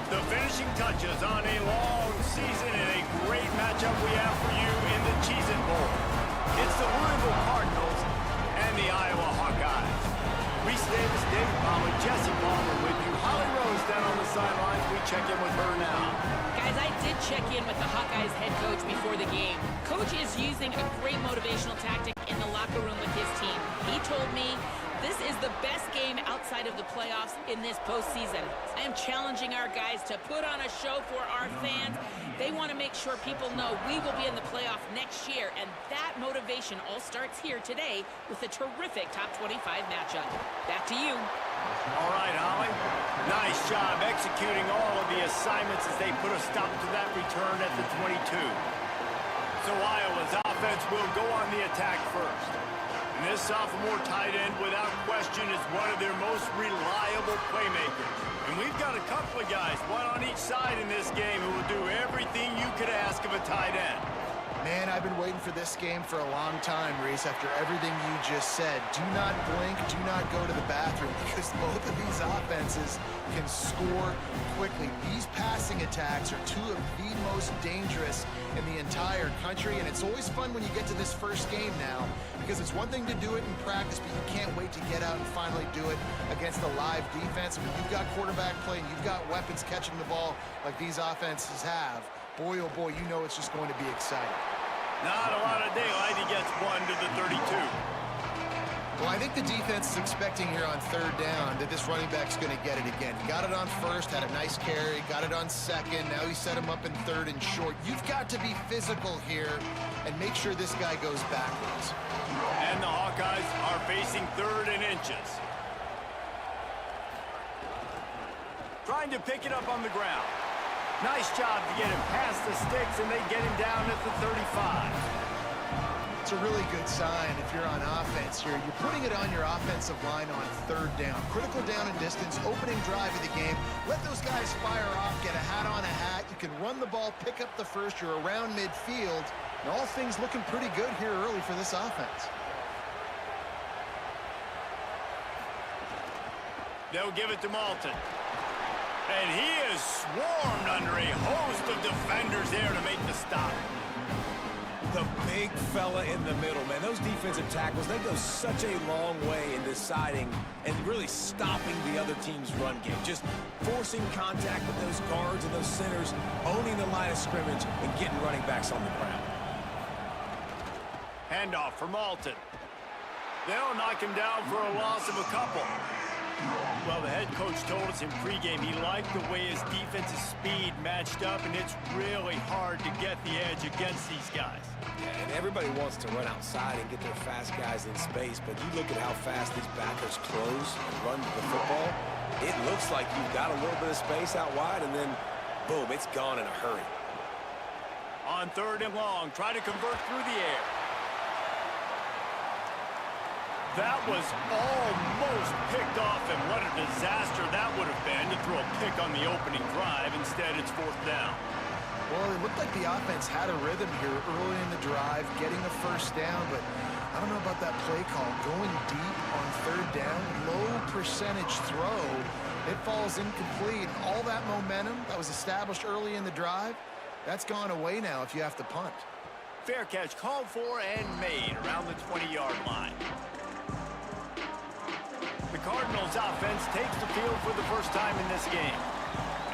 The finishing touches on a long season and a great matchup we have for you in the Cheez-It Bowl. It's the Louisville Cardinals and the Iowa Hawkeyes. Reese Davis, David Palmer, Jesse Palmer with you. Holly Rose down on the sidelines. We check in with her now. Guys, I did check in with the Hawkeyes head coach before the game. Coach is using a great motivational tactic in the locker room with his team. He told me this is the best game outside of the playoffs in this postseason. I am challenging our guys to put on a show for our fans. They want to make sure people know we will be in the playoff next year, and that motivation all starts here today with a terrific top 25 matchup. Back to you. All right, Holly. Nice job executing all of the assignments as they put a stop to that return at the 22. So Iowa's offense will go on the attack first. And this sophomore tight end, without question, is one of their most reliable playmakers. And we've got a couple of guys, one on each side in this game, who will do everything you could ask of a tight end. Man, I've been waiting for this game for a long time, Reese, after everything you just said. Do not blink, do not go to the bathroom, because both of these offenses can score quickly. These passing attacks are two of the most dangerous in the entire country, and it's always fun when you get to this first game now, because it's one thing to do it in practice, but you can't wait to get out and finally do it against a live defense. When you've got quarterback play and you've got weapons catching the ball like these offenses have, boy, oh boy, you know it's just going to be exciting. Not a lot of daylight. He gets one to the 32. Well, I think the defense is expecting here on third down that this running back's going to get it again. He got it on first, had a nice carry, got it on second. Now he set him up in third and short. You've got to be physical here and make sure this guy goes backwards. And the Hawkeyes are facing third and inches. Trying to pick it up on the ground. Nice job to get him past the sticks, and they get him down at the 35. It's a really good sign if you're on offense here. You're putting it on your offensive line on third down. Critical down and distance, opening drive of the game. Let those guys fire off, get a hat on a hat. You can run the ball, pick up the first. You're around midfield. And all things looking pretty good here early for this offense. They'll give it to Malton. And he is swarmed under a host of defenders there to make the stop. The big fella in the middle, man. Those defensive tackles, they go such a long way in deciding and really stopping the other team's run game. Just forcing contact with those guards and those centers, owning the line of scrimmage, and getting running backs on the ground. Handoff for Malton. They'll knock him down for a loss of a couple. Well, the head coach told us in pregame he liked the way his defensive speed matched up, and it's really hard to get the edge against these guys. Yeah, and everybody wants to run outside and get their fast guys in space, but you look at how fast these backers close and run the football. It looks like you've got a little bit of space out wide, and then, boom, it's gone in a hurry. On third and long, try to convert through the air. That was almost picked off, and what a disaster that would have been to throw a pick on the opening drive. Instead, it's fourth down. Well, it looked like the offense had a rhythm here early in the drive, getting a first down, but I don't know about that play call. Going deep on third down, low percentage throw, it falls incomplete. All that momentum that was established early in the drive, that's gone away now if you have to punt. Fair catch called for and made around the 20-yard line. The Cardinals offense takes the field for the first time in this game.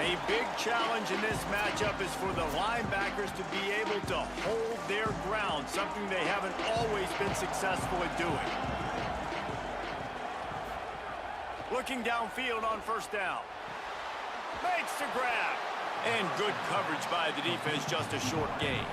A big challenge in this matchup is for the linebackers to be able to hold their ground, something they haven't always been successful at doing. Looking downfield on first down. Makes the grab. And good coverage by the defense, just a short gain.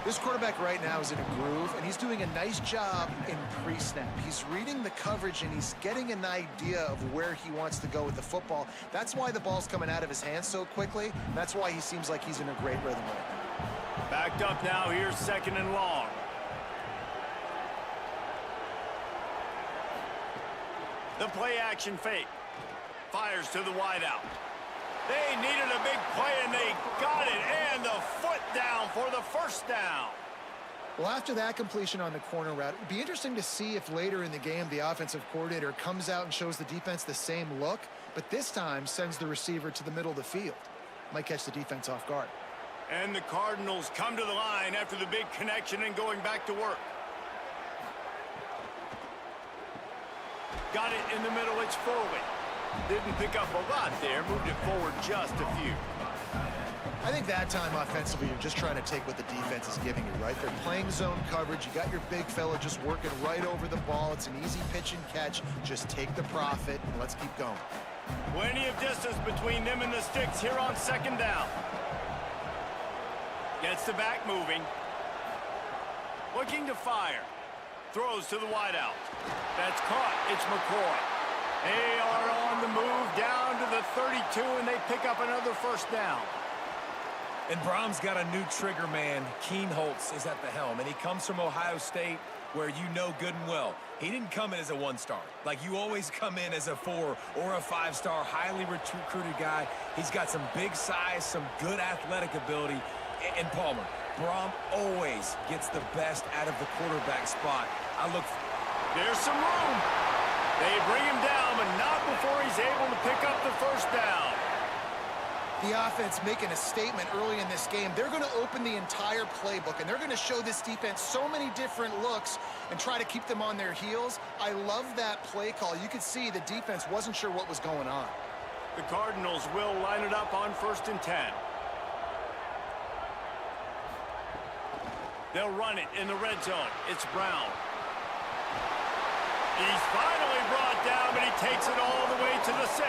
This quarterback right now is in a groove, and he's doing a nice job in pre-snap. He's reading the coverage, and he's getting an idea of where he wants to go with the football. That's why the ball's coming out of his hands so quickly. And that's why he seems like he's in a great rhythm right now. Backed up now, here's second and long. The play action fake. Fires to the wideout. They needed a big play, and they got it, and the foot down for the first down. Well, after that completion on the corner route, it'd be interesting to see if later in the game the offensive coordinator comes out and shows the defense the same look, but this time sends the receiver to the middle of the field. Might catch the defense off guard. And the Cardinals come to the line after the big connection and going back to work. Got it in the middle, it's Foley. Didn't pick up a lot there, moved it forward just a few. I think that time offensively, you're just trying to take what the defense is giving you, right? They're playing zone coverage. You got your big fella just working right over the ball. It's an easy pitch and catch. Just take the profit and let's keep going. Plenty of distance between them and the sticks here on second down. Gets the back moving. Looking to fire. Throws to the wideout. That's caught. It's McCoy. They are on the move down to the 32, and they pick up another first down. And Brom's got a new trigger man. Keen Holtz is at the helm, and he comes from Ohio State, where you know good and well. He didn't come in as a one-star. Like, you always come in as a 4 or a 5-star, highly recruited guy. He's got some big size, some good athletic ability. And Palmer, Brom always gets the best out of the quarterback spot. There's some room. They bring him down, but not before he's able to pick up the first down. The offense making a statement early in this game. They're going to open the entire playbook, and they're going to show this defense so many different looks and try to keep them on their heels. I love that play call. You could see the defense wasn't sure what was going on. The Cardinals will line it up on 1st and 10. They'll run it in the red zone. It's Brown. He's finally brought down, but he takes it all the way to the 6.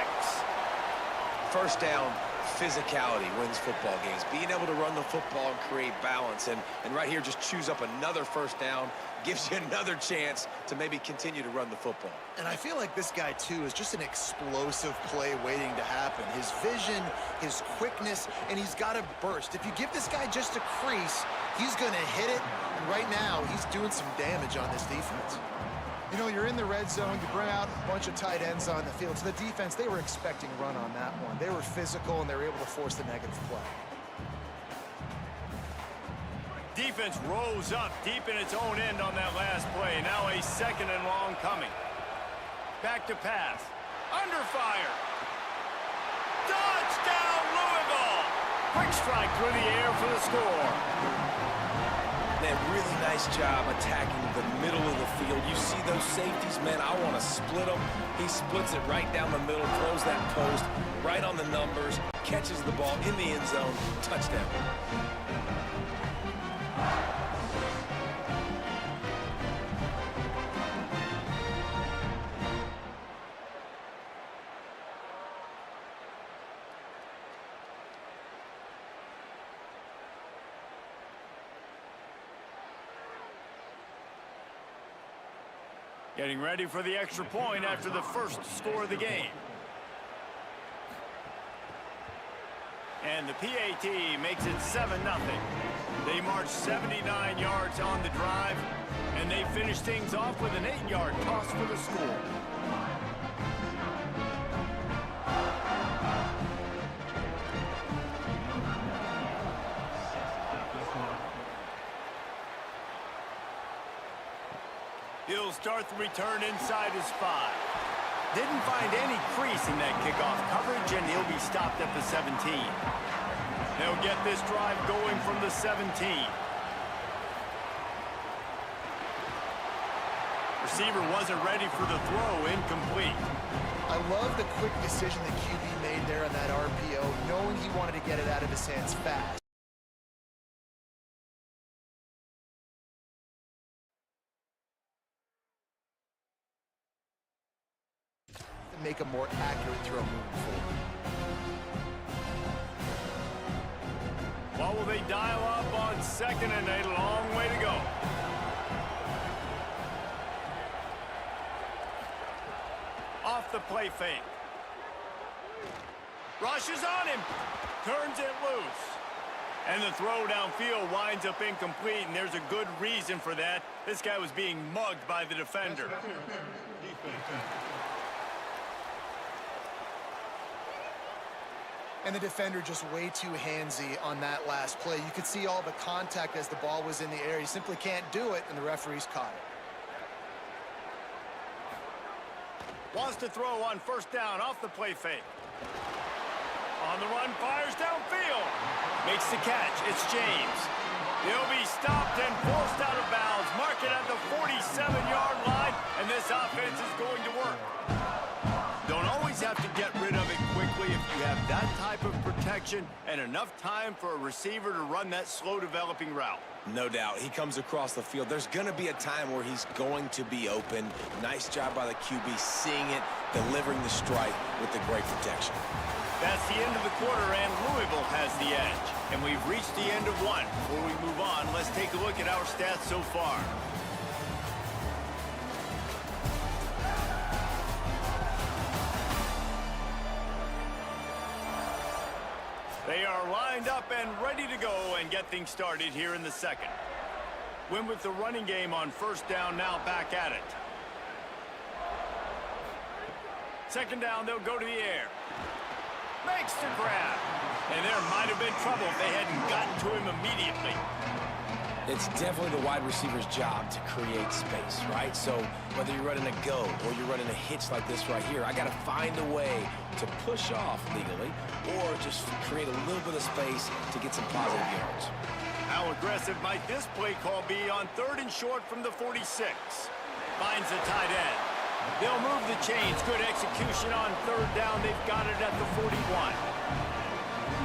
First down, physicality wins football games. Being able to run the football and create balance. And right here, just choose up another first down, gives you another chance to maybe continue to run the football. And I feel like this guy, too, is just an explosive play waiting to happen. His vision, his quickness, and he's got a burst. If you give this guy just a crease, he's going to hit it. And right now, he's doing some damage on this defense. You know, you're in the red zone, you bring out a bunch of tight ends on the field. So the defense, they were expecting a run on that one. They were physical, and they were able to force the negative play. Defense rose up deep in its own end on that last play. Now a 2nd and long coming. Back to pass. Under fire. Touchdown, Louisville! Quick strike through the air for the score. Man, really nice job attacking the middle of the field. You see those safeties, man, I want to split them. He splits it right down the middle, throws that post, right on the numbers, catches the ball in the end zone, touchdown. Getting ready for the extra point after the first score of the game. And the PAT makes it 7-0. They march 79 yards on the drive, and they finish things off with an 8-yard toss for the score. He'll start the return inside his 5. Didn't find any crease in that kickoff coverage, and he'll be stopped at the 17. They'll get this drive going from the 17. Receiver wasn't ready for the throw, incomplete. I love the quick decision that QB made there on that RPO, knowing he wanted to get it out of his hands fast. Make a more accurate throw moving forward. What will they dial up on 2nd and a long way to go? Off the play fake. Rushes on him. Turns it loose. And the throw downfield winds up incomplete, and there's a good reason for that. This guy was being mugged by the defender. And the defender just way too handsy on that last play. You could see all the contact as the ball was in the air. He simply can't do it, and the referee's caught it. Wants to throw on first down off the play fake. On the run, fires downfield. Makes the catch. It's James. He'll be stopped and forced out of bounds. Mark it at the 47-yard line, and this offense is going to work. Don't always have to get rid of it quickly if you have that type of protection and enough time for a receiver to run that slow-developing route. No doubt. He comes across the field. There's going to be a time where he's going to be open. Nice job by the QB seeing it, delivering the strike with the great protection. That's the end of the quarter, and Louisville has the edge. And we've reached the end of one. Before we move on, let's take a look at our stats so far. They are lined up and ready to go and get things started here in the second. Win with the running game on first down, now back at it. Second down, they'll go to the air. Makes the grab. And there might have been trouble if they hadn't gotten to him immediately. It's definitely the wide receiver's job to create space, right? So whether you're running a go or you're running a hitch like this right here, I got to find a way to push off legally or just create a little bit of space to get some positive yards. How aggressive might this play call be on third and short from the 46? Finds the tight end. They'll move the chains. Good execution on third down. They've got it at the 41.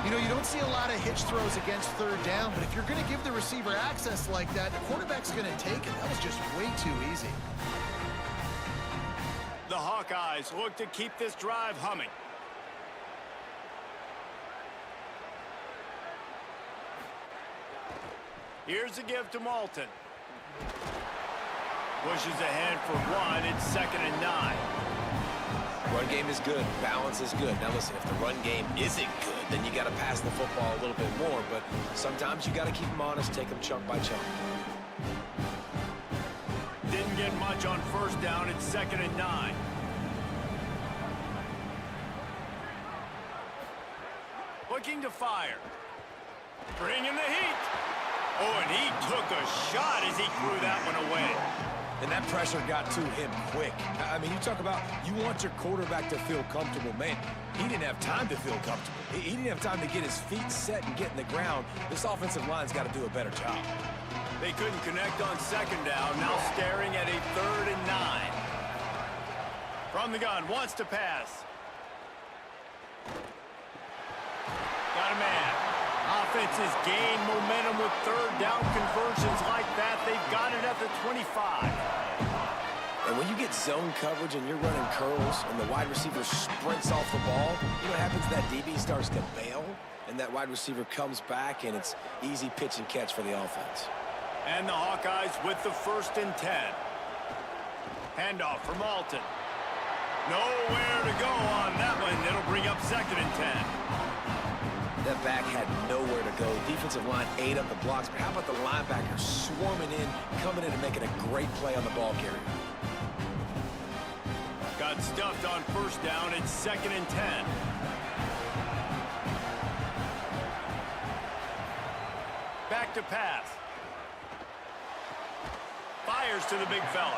You know, you don't see a lot of hitch throws against third down, but if you're going to give the receiver access like that, the quarterback's going to take it. That was just way too easy. The Hawkeyes look to keep this drive humming. Here's a give to Malton. Pushes ahead for one. It's 2nd and 9. Run game is good. Balance is good. Now listen, if the run game isn't good, then you got to pass the football a little bit more. But sometimes you got to keep them honest, take them chunk by chunk. Didn't get much on first down. It's 2nd and 9. Looking to fire. Bringing the heat. Oh, and he took a shot as he threw that one away. And that pressure got to him quick. I mean, you talk about you want your quarterback to feel comfortable. Man, he didn't have time to feel comfortable. He didn't have time to get his feet set and get in the ground. This offensive line's got to do a better job. They couldn't connect on second down. Now staring at a 3rd and 9. From the gun, wants to pass. Got a man. Offenses gain momentum with third down conversions like that. They've got it at the 25. And when you get zone coverage and you're running curls and the wide receiver sprints off the ball, you know what happens? That DB starts to bail, and that wide receiver comes back, and it's easy pitch and catch for the offense. And the Hawkeyes with the 1st and 10. Handoff for Malton. Nowhere to go on that one. It'll bring up 2nd and 10. That back had nowhere to go. Defensive line ate up the blocks, but how about the linebacker swarming in, coming in and making a great play on the ball carrier? Got stuffed on first down. It's 2nd and 10. Back to pass. Fires to the big fella.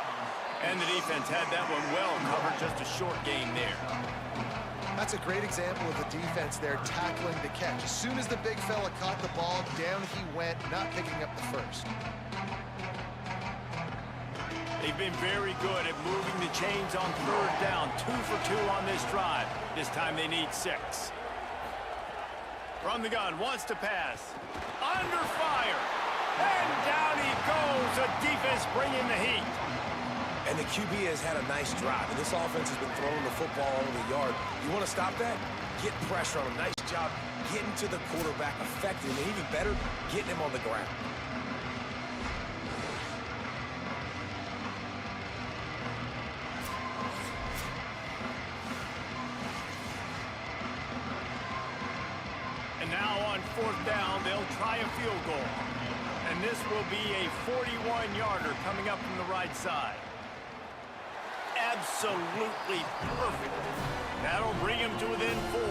And the defense had that one well covered. Just a short gain there. That's a great example of the defense there tackling the catch. As soon as the big fella caught the ball, down he went, not picking up the first. They've been very good at moving the chains on third down. 2 for 2 on this drive. This time they need 6. From the gun, wants to pass. Under fire. And down he goes. The defense bringing the heat. And the QB has had a nice drive, and this offense has been throwing the football over the yard. You want to stop that? Get pressure on him. Nice job getting to the quarterback, affecting him, and even better, getting him on the ground. And now on 4th down, they'll try a field goal. And this will be a 41-yarder coming up from the right side. Absolutely perfect. That'll bring him to within 4.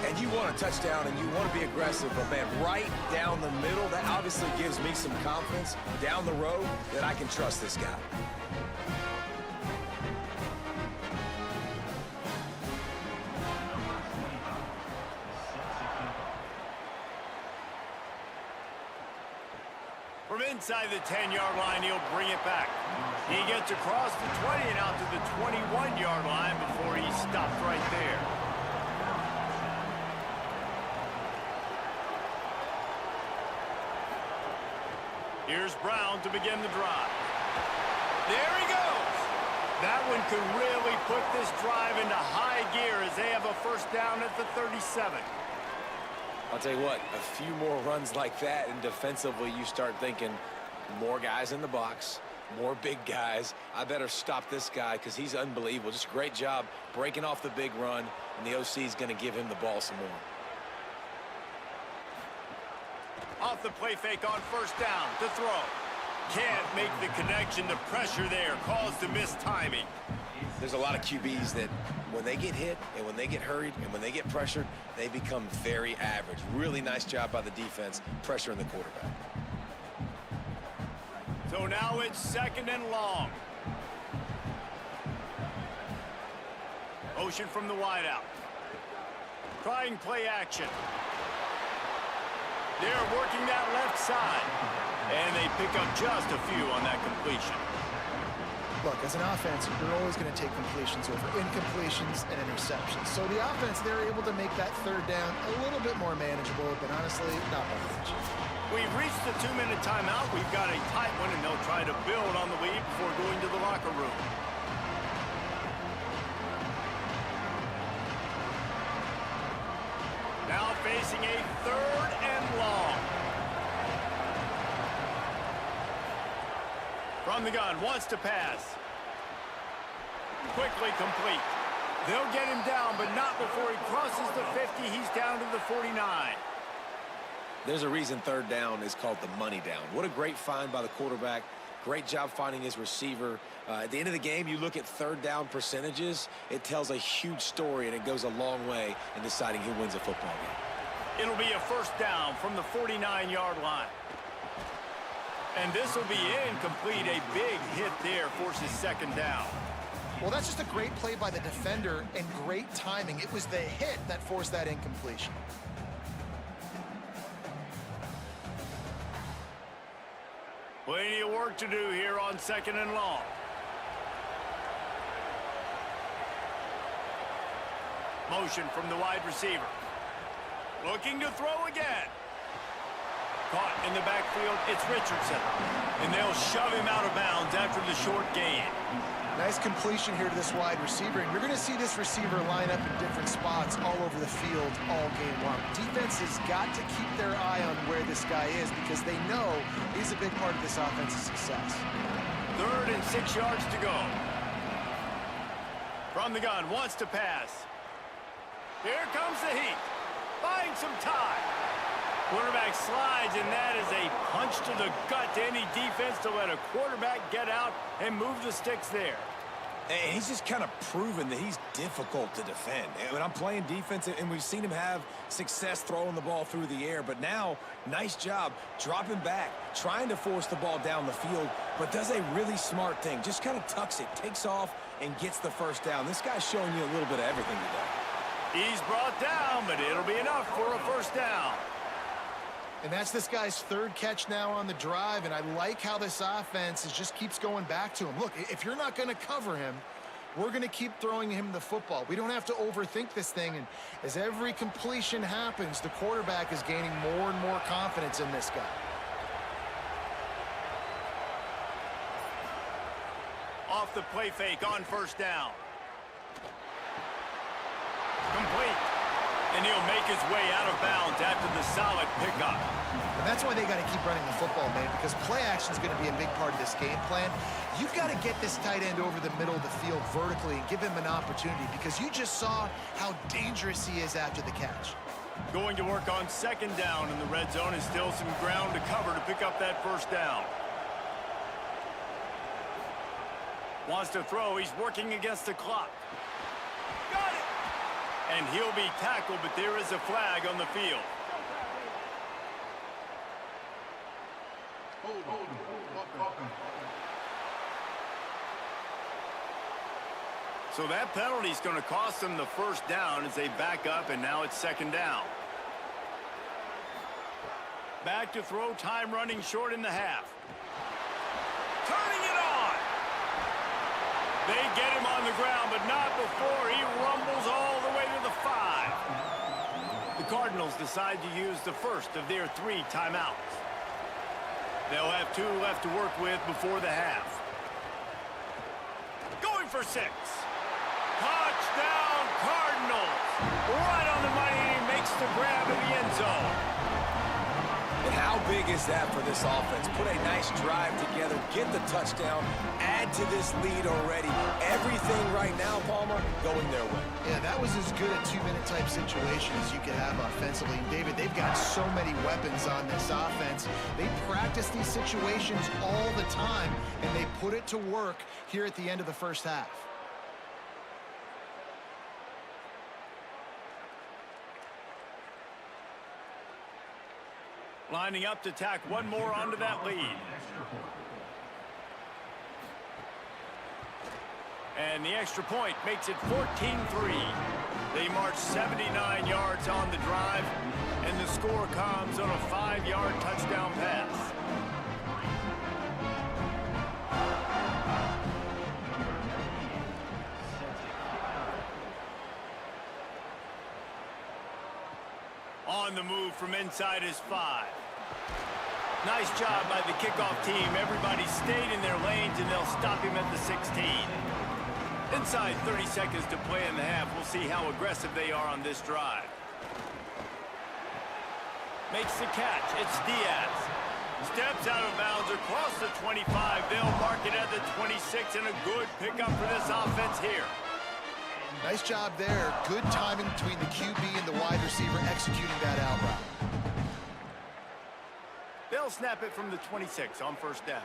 And you want a touchdown and you want to be aggressive, but, man, right down the middle, that obviously gives me some confidence down the road that I can trust this guy. From inside the 10-yard line, he'll bring it back. He gets across the 20 and out to the 21-yard line before he stopped right there. Here's Brown to begin the drive. There he goes. That one could really put this drive into high gear as they have a first down at the 37. I'll tell you what, a few more runs like that, and defensively you start thinking more guys in the box, more big guys. I better stop this guy because he's unbelievable. Just a great job breaking off the big run, and the OC is going to give him the ball some more. Off the play fake on first down to throw. Can't make the connection. The pressure there caused the missed timing. There's a lot of QBs that when they get hit and when they get hurried and when they get pressured, they become very average. Really nice job by the defense pressuring the quarterback. So now it's second and long. Motion from the wideout. Trying play action. They're working that left side. And they pick up just a few on that completion. Look, as an offense, you're always going to take completions over incompletions and interceptions. So the offense, they're able to make that third down a little bit more manageable, but honestly, not by much. We've reached the 2-minute timeout. We've got a tight one, and they'll try to build on the lead before going to the locker room. Now facing a third and long. From the gun, wants to pass. Quickly complete. They'll get him down, but not before he crosses the 50. He's down to the 49. There's a reason third down is called the money down. What a great find by the quarterback. Great job finding his receiver. At the end of the game, you look at third down percentages. It tells a huge story, and it goes a long way in deciding who wins a football game. It'll be a first down from the 49-yard line. And this will be incomplete. A big hit there forces second down. Well, that's just a great play by the defender and great timing. It was the hit that forced that incompletion. Plenty of work to do here on second and long. Motion from the wide receiver. Looking to throw again. Caught in the backfield, it's Richardson. And they'll shove him out of bounds after the short gain. Nice completion here to this wide receiver, and you're going to see this receiver line up in different spots all over the field all game long. Defense has got to keep their eye on where this guy is because they know he's a big part of this offense's success. 3rd and 6 yards to go. From the gun, wants to pass. Here comes the heat. Buying some time. Quarterback slides, and that is a punch to the gut to any defense to let a quarterback get out and move the sticks there. And he's just kind of proven that he's difficult to defend. And when I'm playing defense, and we've seen him have success throwing the ball through the air, but now, nice job dropping back, trying to force the ball down the field, but does a really smart thing. Just kind of tucks it, takes off, and gets the first down. This guy's showing you a little bit of everything today. He's brought down, but it'll be enough for a first down. And that's this guy's 3rd catch now on the drive, and I like how this offense just keeps going back to him. Look, if you're not going to cover him, we're going to keep throwing him the football. We don't have to overthink this thing, and as every completion happens, the quarterback is gaining more and more confidence in this guy. Off the play fake on first down. Complete. And he'll make his way out of bounds after the solid pickup. And that's why they got to keep running the football, man, because play action is going to be a big part of this game plan. You've got to get this tight end over the middle of the field vertically and give him an opportunity because you just saw how dangerous he is after the catch. Going to work on second down in the red zone and still some ground to cover to pick up that first down. Wants to throw. He's working against the clock. Got it! And he'll be tackled, but there is a flag on the field. So that penalty is going to cost them the first down as they back up, and now it's second down. Back to throw, time running short in the half. Turning it on. They get him on the ground, but not before he rumbles all the way to the 5. The Cardinals decide to use the first of their 3 timeouts. They'll have 2 left to work with before the half. Going for 6. Touchdown, Cardinals! Right on the money, and he makes the grab in the end zone. And how big is that for this offense? Put a nice drive together, get the touchdown, add to this lead already. Everything right now, Palmer, going their way. Yeah, that was as good a 2-minute type situation as you could have offensively. And David, they've got so many weapons on this offense. They practice these situations all the time, and they put it to work here at the end of the first half. Lining up to tack one more onto that lead. And the extra point makes it 14-3. They march 79 yards on the drive, and the score comes on a 5-yard touchdown pass. On the move from inside his 5. Nice job by the kickoff team. Everybody stayed in their lanes, and they'll stop him at the 16. Inside 30 seconds to play in the half. We'll see how aggressive they are on this drive. Makes the catch. It's Diaz. Steps out of bounds across the 25. They'll mark it at the 26, and a good pickup for this offense here. Nice job there. Good timing between the QB and the wide receiver executing that out route. They'll snap it from the 26 on first down.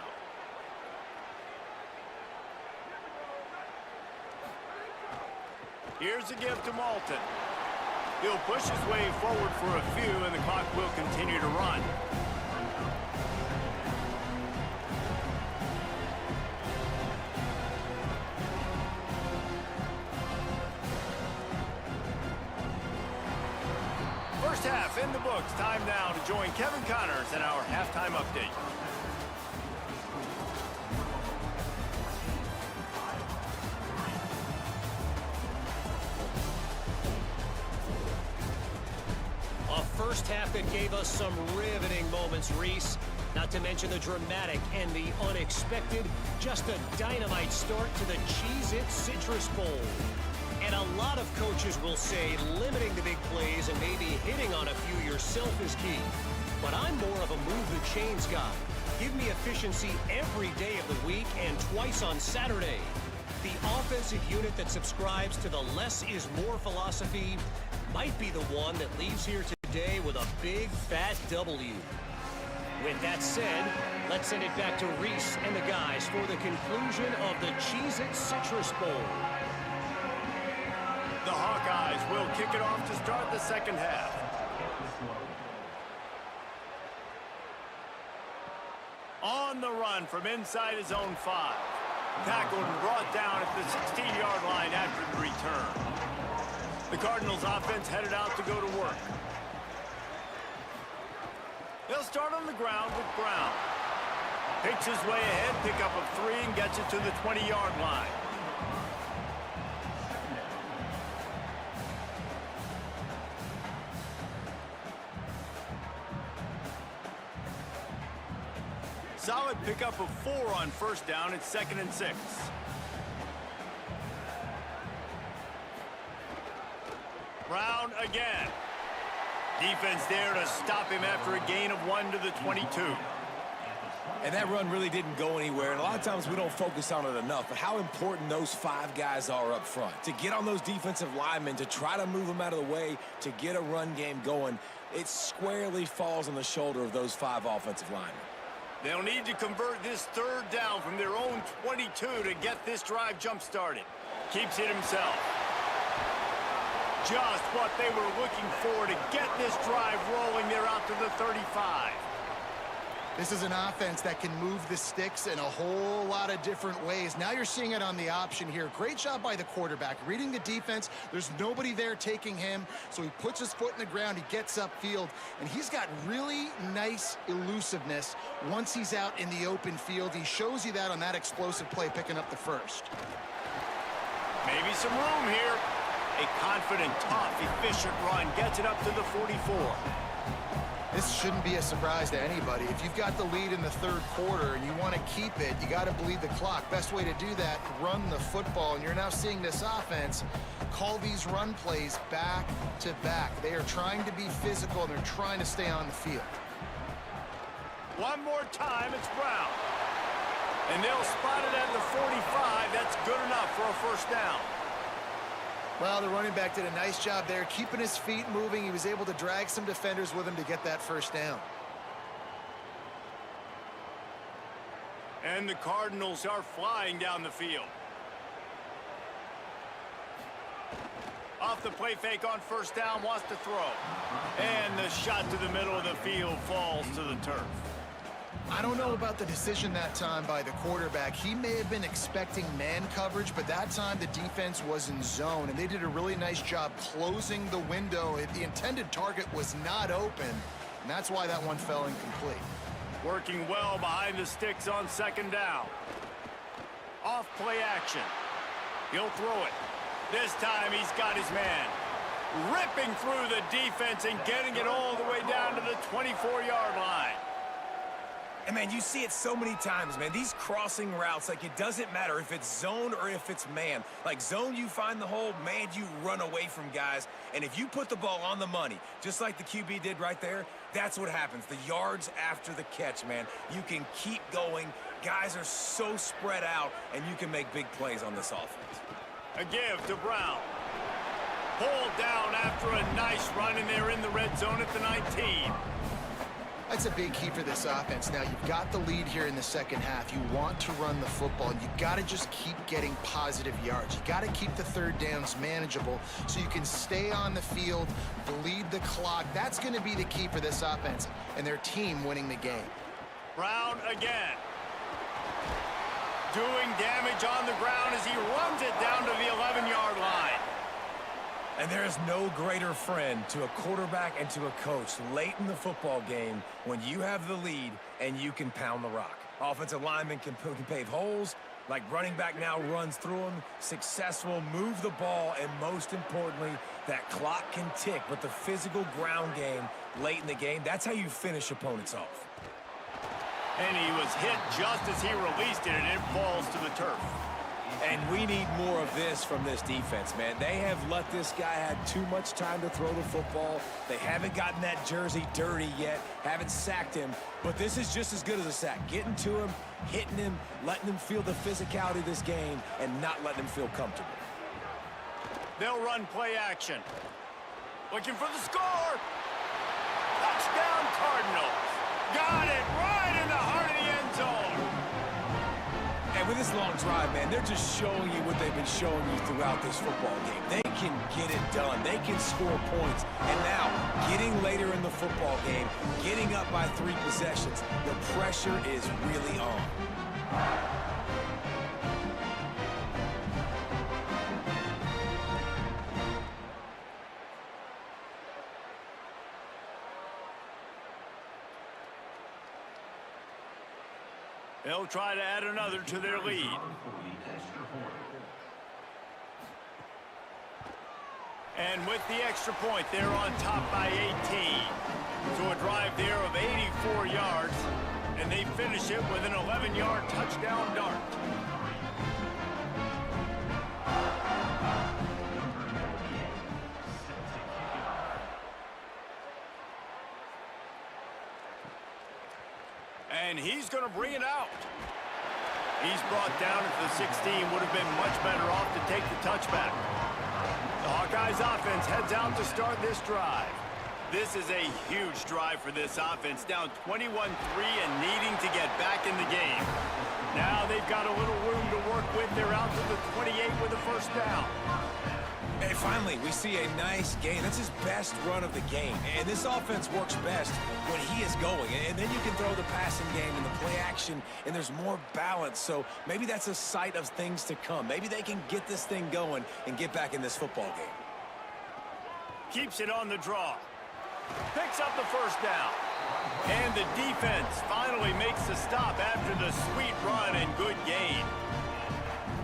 Here's a give to Malton. He'll push his way forward for a few, and the clock will continue to run. First half in the books. Time now to join Kevin Connors in our halftime update. A first half that gave us some riveting moments, Reese. Not to mention the dramatic and the unexpected. Just a dynamite start to the Cheez-It Citrus Bowl. And a lot of coaches will say limiting the big plays and maybe hitting on a few yourself is key. But I'm more of a move the chains guy. Give me efficiency every day of the week and twice on Saturday. The offensive unit that subscribes to the less is more philosophy might be the one that leaves here today with a big fat W. With that said, let's send it back to Reese and the guys for the conclusion of the Cheez-It Citrus Bowl. The Hawkeyes will kick it off to start the second half. On the run from inside his own 5. Tackled and brought down at the 16-yard line after the return. The Cardinals offense headed out to go to work. They'll start on the ground with Brown. Picks his way ahead, pickup of 3, and gets it to the 20-yard line. Solid pickup of 4 on first down. It's 2nd and 6. Brown again. Defense there to stop him after a gain of 1 to the 22. And that run really didn't go anywhere. And a lot of times we don't focus on it enough. But how important those 5 guys are up front. To get on those defensive linemen, to try to move them out of the way, to get a run game going, it squarely falls on the shoulder of those 5 offensive linemen. They'll need to convert this 3rd down from their own 22 to get this drive jump-started. Keeps it himself. just what they were looking for to get this drive rolling there out to the 35. This is an offense that can move the sticks in a whole lot of different ways. Now you're seeing it on the option here. Great job by the quarterback. Reading the defense, there's nobody there taking him, so he puts his foot in the ground, he gets upfield, and he's got really nice elusiveness once he's out in the open field. He shows you that on that explosive play, picking up the first. Maybe some room here. A confident, tough, efficient run gets it up to the 44. This shouldn't be a surprise to anybody. If you've got the lead in the third quarter and you want to keep it, you got to bleed the clock. Best way to do that, run the football. And you're now seeing this offense call these run plays back to back. They are trying to be physical, and they're trying to stay on the field. One more time, it's Brown. And they'll spot it at the 45. That's good enough for a first down. Well, the running back did a nice job there, keeping his feet moving. He was able to drag some defenders with him to get that first down. And the Cardinals are flying down the field. Off the play fake on first down, wants to throw. And the shot to the middle of the field falls to the turf. I don't know about the decision that time by the quarterback. He may have been expecting man coverage, but that time the defense was in zone, and they did a really nice job closing the window. The intended target was not open, and that's why that one fell incomplete. Working well behind the sticks on second down. Off play action. He'll throw it. This time he's got his man. Ripping through the defense and getting it all the way down to the 24-yard line. And, man, you see it so many times, man. These crossing routes, like, it doesn't matter if it's zone or if it's man. Like, zone, you find the hole. Man, you run away from guys. And if you put the ball on the money, just like the QB did right there, that's what happens. The yards after the catch, man. You can keep going. Guys are so spread out, and you can make big plays on this offense. A give to Brown. Pulled down after a nice run, and they're in the red zone at the 19. That's a big key for this offense. Now, you've got the lead here in the second half. You want to run the football, and you've got to just keep getting positive yards. You got to keep the third downs manageable so you can stay on the field, bleed the clock. That's going to be the key for this offense and their team winning the game. Brown again. Doing damage on the ground as he runs it down to the 11-yard line. And there is no greater friend to a quarterback and to a coach late in the football game when you have the lead and you can pound the rock. Offensive linemen can pave holes, like running back now runs through them, successful, move the ball, and most importantly, that clock can tick. But the physical ground game late in the game, that's how you finish opponents off. And he was hit just as he released it, and it falls to the turf. And we need more of this from this defense, man. They have let this guy have too much time to throw the football. They haven't gotten that jersey dirty yet, haven't sacked him. But this is just as good as a sack. Getting to him, hitting him, letting him feel the physicality of this game, and not letting him feel comfortable. They'll run play action. Looking for the score. Touchdown, Cardinals. Got it right in the heart of the end zone. And with this long drive, man, they're just showing you what they've been showing you throughout this football game. They can get it done. They can score points. And now, getting later in the football game, getting up by 3 possessions, the pressure is really on. They'll try to add another to their lead. And with the extra point, they're on top by 18. So a drive there of 84 yards, and they finish it with an 11-yard touchdown dart. And he's going to bring it out. He's brought down at the 16. Would have been much better off to take the touchback. The Hawkeyes offense heads out to start this drive. This is a huge drive for this offense, down 21-3 and needing to get back in the game. Now they've got a little room to work with. They're out to the 28 with a first down. And finally, we see a nice gain. That's his best run of the game. And this offense works best when he is going. And then you can throw the passing game and the play action, and there's more balance. So maybe that's a sight of things to come. Maybe they can get this thing going and get back in this football game. Keeps it on the draw. Picks up the first down. And the defense finally makes the stop after the sweet run and good gain.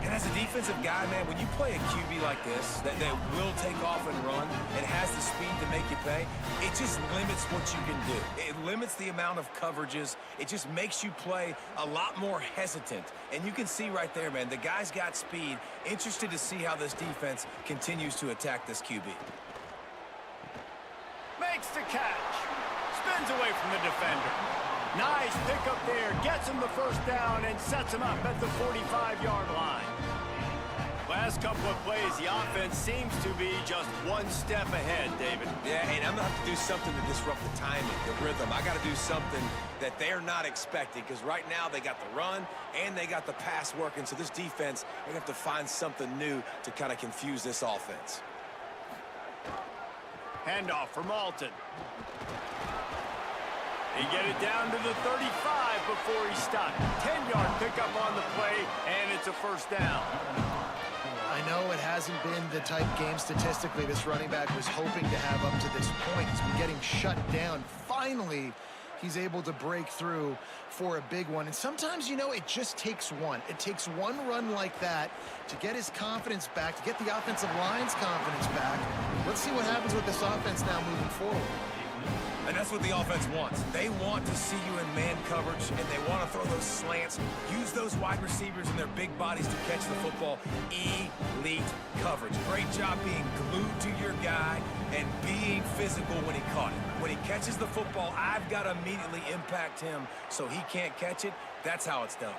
And as a defensive guy, man, when you play a QB like this, that will take off and run and has the speed to make you pay, it just limits what you can do. It limits the amount of coverages. It just makes you play a lot more hesitant. And you can see right there, man, the guy's got speed. Interested to see how this defense continues to attack this QB. Makes the catch. Spins away from the defender. Nice pickup there. Gets him the first down and sets him up at the 45-yard line. Last couple of plays, the offense seems to be just one step ahead, David. Yeah, and I'm going to have to do something to disrupt the timing, the rhythm. I got to do something that they're not expecting, because right now they got the run and they got the pass working. So this defense, they have to find something new to kind of confuse this offense. Handoff for Malton. They get it down to the 35 before he's stopped. 10-yard pickup on the play, and it's a first down. I know it hasn't been the type game statistically this running back was hoping to have up to this point. He's been getting shut down. Finally, he's able to break through for a big one. And sometimes, you know, it just takes one. It takes one run like that to get his confidence back, to get the offensive line's confidence back. Let's see what happens with this offense now moving forward. And that's what the offense wants. They want to see you in man coverage, and they want to throw those slants, use those wide receivers and their big bodies to catch the football. Elite coverage. Great job being glued to your guy and being physical when he caught it. When he catches the football, I've got to immediately impact him so he can't catch it. That's how it's done.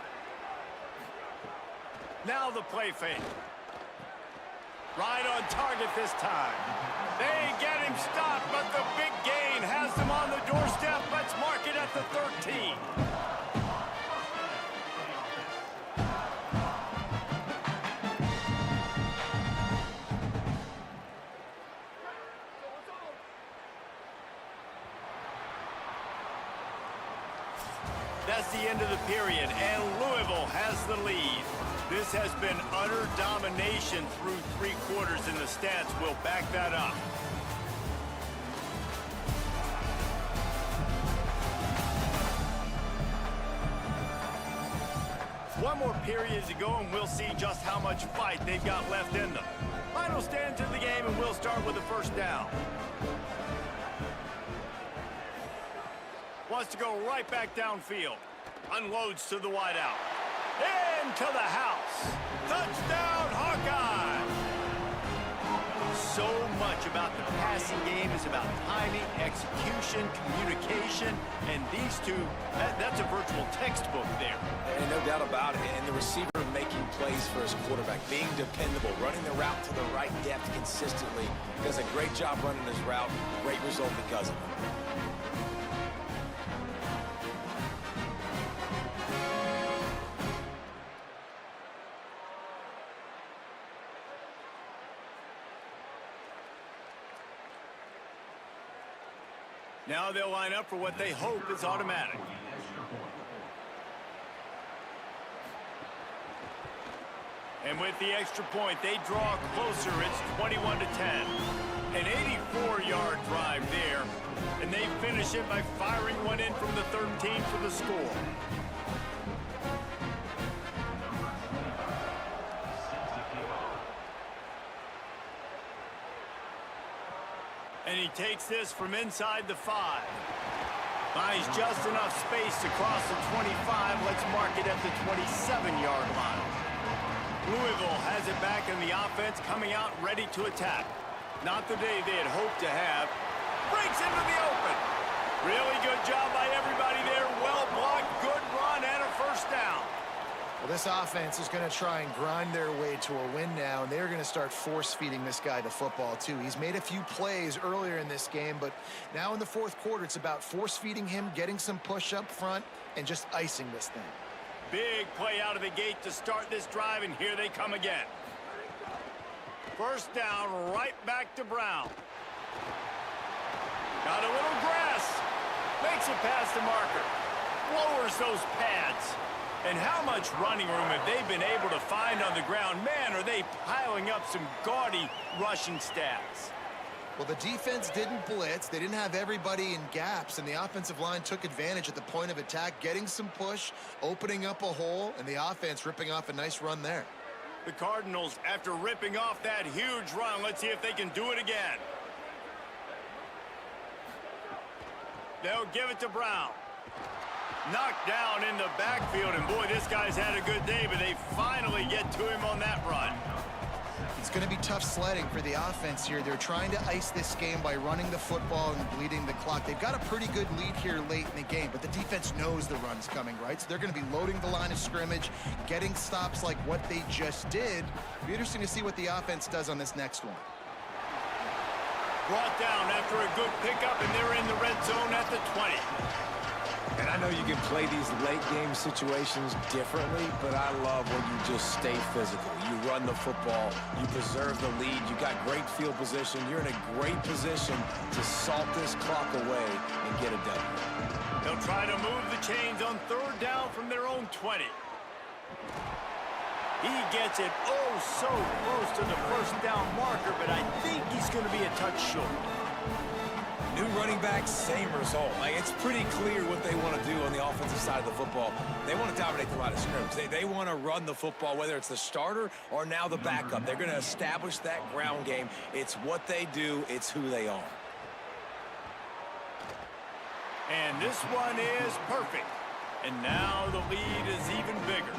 Now the play fake. Right on target this time. They get him stopped, but the big gain has them on the doorstep. Let's mark it at the 13. That's the end of the period, and Louisville has the lead. This has been utter domination through 3 quarters, and the stats will back that up. One more period to go, and we'll see just how much fight they've got left in them. Final stands in the game, and we'll start with the first down. Wants to go right back downfield. Unloads to the wideout. Into the house. Touchdown, Hawkeye! So much about the passing game is about timing, execution, communication, and these two, that's a virtual textbook there. And no doubt about it. And the receiver making plays for his quarterback, being dependable, running the route to the right depth consistently. Does a great job running his route. Great result because of it. Now they'll line up for what they hope is automatic. And with the extra point, they draw closer. It's 21-10. An 84-yard drive there. And they finish it by firing one in from the 13 for the score. And he takes this from inside the 5. Buys just enough space to cross the 25. Let's mark it at the 27-yard line. Louisville has it back in the offense, coming out ready to attack. Not the day they had hoped to have. Breaks into the open. Really good job by everybody there. Well blocked, good run, and a first down. Well, this offense is going to try and grind their way to a win now, and they're going to start force-feeding this guy the football, too. He's made a few plays earlier in this game, but now in the fourth quarter, it's about force-feeding him, getting some push up front, and just icing this thing. Big play out of the gate to start this drive, and here they come again. First down, right back to Brown. Got a little grass. Makes it past the marker. Lowers those pads. And how much running room have they been able to find on the ground? Man, are they piling up some gaudy rushing stats. Well, the defense didn't blitz. They didn't have everybody in gaps, and the offensive line took advantage at the point of attack, getting some push, opening up a hole, and the offense ripping off a nice run there. The Cardinals, after ripping off that huge run, let's see if they can do it again. They'll give it to Brown. Knocked down in the backfield, and boy, this guy's had a good day, but they finally get to him on that run. It's going to be tough sledding for the offense here. They're trying to ice this game by running the football and bleeding the clock. They've got a pretty good lead here late in the game, but the defense knows the run's coming, right? So they're going to be loading the line of scrimmage, getting stops like what they just did. It'll be interesting to see what the offense does on this next one. Brought down after a good pickup, and they're in the red zone at the 20. And I know you can play these late-game situations differently, but I love when you just stay physical. You run the football, you preserve the lead, you got great field position, you're in a great position to salt this clock away and get a W. They'll try to move the chains on third down from their own 20. He gets it oh so close to the first down marker, but I think he's going to be a touch short. New running back, same result. Like, it's pretty clear what they want to do on the offensive side of the football. They want to dominate the line of scrimmage. They want to run the football, whether it's the starter or now the backup. They're going to establish that ground game. It's what they do. It's who they are. And this one is perfect. And now the lead is even bigger.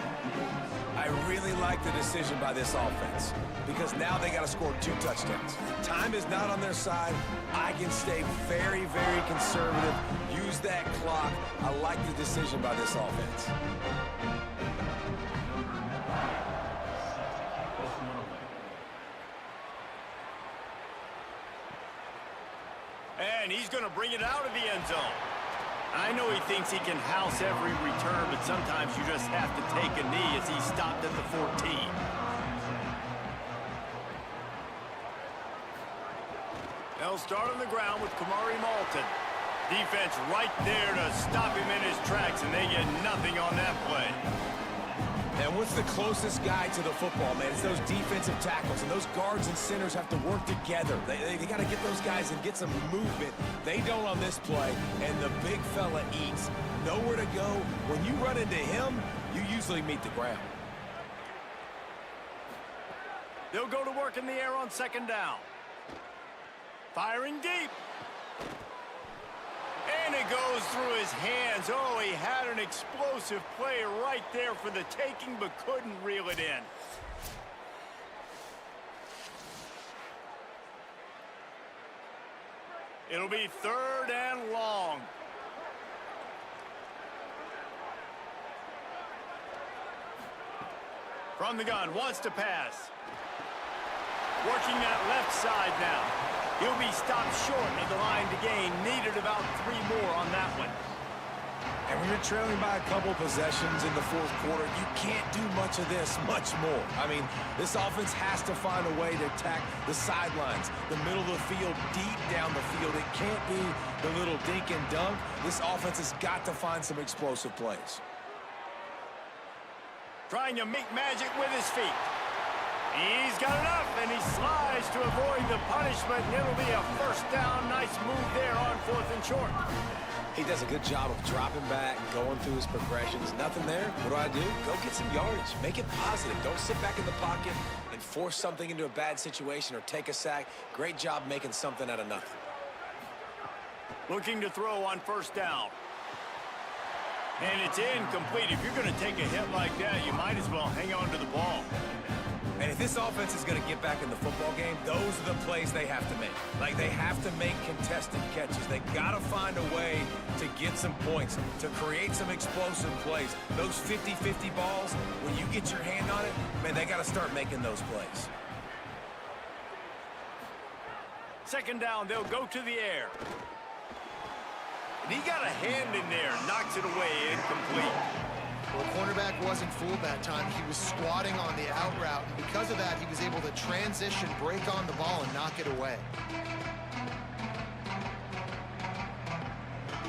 I really like the decision by this offense because now they got to score 2 touchdowns. Time is not on their side. I can stay very, very conservative, use that clock. I like the decision by this offense. And he's going to bring it out of the end zone. I know he thinks he can house every return, but sometimes you just have to take a knee as he stopped at the 14. They'll start on the ground with Kamari Malton. Defense right there to stop him in his tracks, and they get nothing on that play. And what's the closest guy to the football, man? It's those defensive tackles, and those guards and centers have to work together. They got to get those guys and get some movement. They don't on this play, and the big fella eats. Nowhere to go. When you run into him, you usually meet the ground. They'll go to work in the air on second down. Firing deep. And it goes through his hands. Oh, he had an explosive play right there for the taking, but couldn't reel it in. It'll be third and long. From the gun, wants to pass. Working that left side now. He'll be stopped short of the line to gain. Needed about 3 more on that one. And when you're trailing by a couple possessions in the fourth quarter, you can't do much of this, much more. I mean, this offense has to find a way to attack the sidelines, the middle of the field, deep down the field. It can't be the little dink and dunk. This offense has got to find some explosive plays. Trying to make magic with his feet. He's got enough, and he slides to avoid the punishment, and it'll be a first down. Nice move there on 4th and short. He does a good job of dropping back, going through his progressions. Nothing there. What do? Go get some yardage. Make it positive. Don't sit back in the pocket and force something into a bad situation or take a sack. Great job making something out of nothing. Looking to throw on first down. And it's incomplete. If you're going to take a hit like that, you might as well hang on to the ball. And if this offense is going to get back in the football game, those are the plays they have to make. Like, they have to make contested catches. They got to find a way to get some points, to create some explosive plays. Those 50-50 balls, when you get your hand on it, man, they got to start making those plays. Second down, they'll go to the air. And he got a hand in there, knocks it away, incomplete. Well, the cornerback wasn't fooled that time. He was squatting on the out route, and because of that, he was able to transition, break on the ball, and knock it away.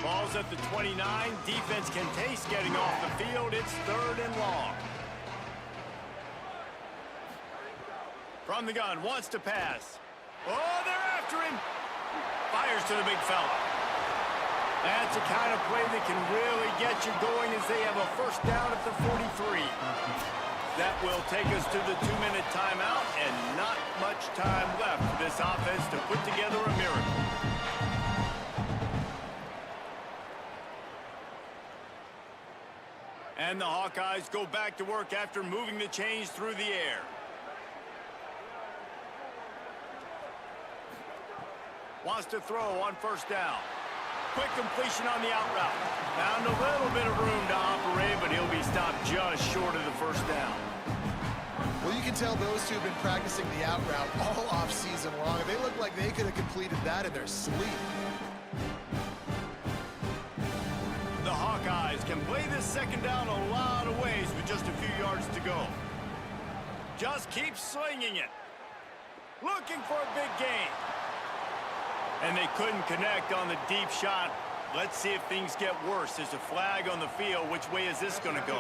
Ball's at the 29. Defense can taste getting off the field. It's 3rd and long. From the gun, wants to pass. Oh, they're after him. Fires to the big fella. That's the kind of play that can really get you going as they have a first down at the 43. That will take us to the 2-minute timeout, and not much time left for this offense to put together a miracle. And the Hawkeyes go back to work after moving the chains through the air. Wants to throw on first down. Quick completion on the out route. Found a little bit of room to operate, but he'll be stopped just short of the first down. Well, you can tell those two have been practicing the out route all off-season long. They look like they could have completed that in their sleep. The Hawkeyes can play this second down a lot of ways with just a few yards to go. Just keep slinging it. Looking for a big gain. And they couldn't connect on the deep shot. Let's see if things get worse. There's a flag on the field. Which way is this going to go?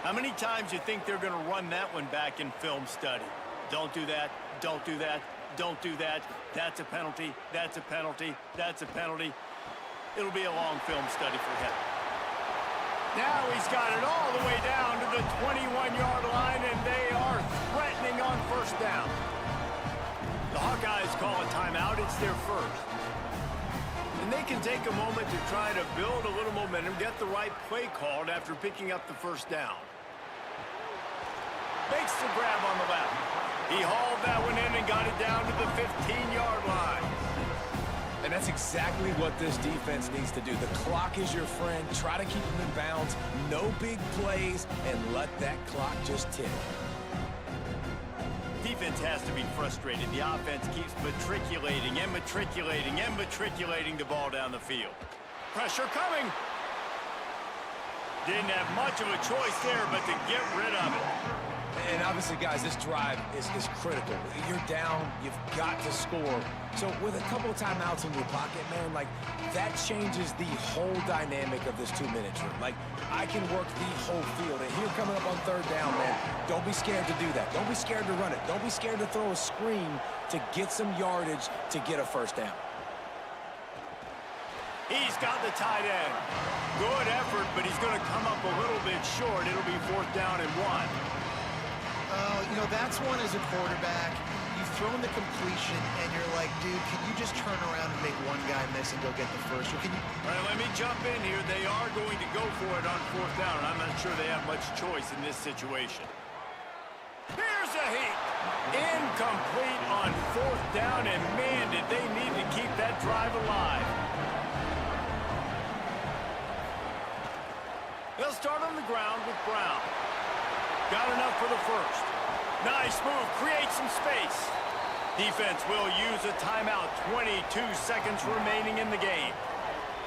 How many times do you think they're going to run that one back in film study? Don't do that. Don't do that. Don't do that. That's a penalty. That's a penalty. That's a penalty. It'll be a long film study for him. Now he's got it all the way down to the 21-yard line, and they are threatening on first down. The Hawkeyes call a timeout. It's their first. And they can take a moment to try to build a little momentum, get the right play called after picking up the first down. Makes the grab on the left. He hauled that one in and got it down to the 15-yard line. And that's exactly what this defense needs to do. The clock is your friend. Try to keep them in bounds. No big plays, and let that clock just tick. Defense has to be frustrated. The offense keeps matriculating and matriculating and matriculating the ball down the field. Pressure coming. Didn't have much of a choice there, but to get rid of it. And obviously, guys, this drive is critical. You're down. You've got to score. So with a couple of timeouts in your pocket, man, like, that changes the whole dynamic of this 2-minute drill. Like, I can work the whole field. And here coming up on third down, man, don't be scared to do that. Don't be scared to run it. Don't be scared to throw a screen to get some yardage to get a first down. He's got the tight end. Good effort, but he's going to come up a little bit short. It'll be 4th down and 1. You know, that's one as a quarterback. You've thrown the completion, and you're like, dude, can you just turn around and make one guy miss and go get the first? Or can you... All right, let me jump in here. They are going to go for it on 4th down. I'm not sure they have much choice in this situation. Here's a heat. Incomplete on 4th down, and man, did they need to keep that drive alive. They'll start on the ground with Brown. Got enough for the first. Nice move, create some space. Defense will use a timeout. 22 seconds remaining in the game.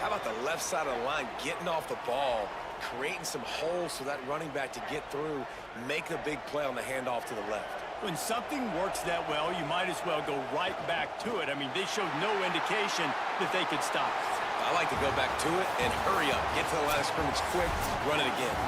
How about the left side of the line getting off the ball, creating some holes for that running back to get through, make the big play on the handoff to the left. When something works that well, you might as well go right back to it. I mean, they showed no indication that they could stop it. I like to go back to it and hurry up. Get to the line of scrimmage quick, run it again.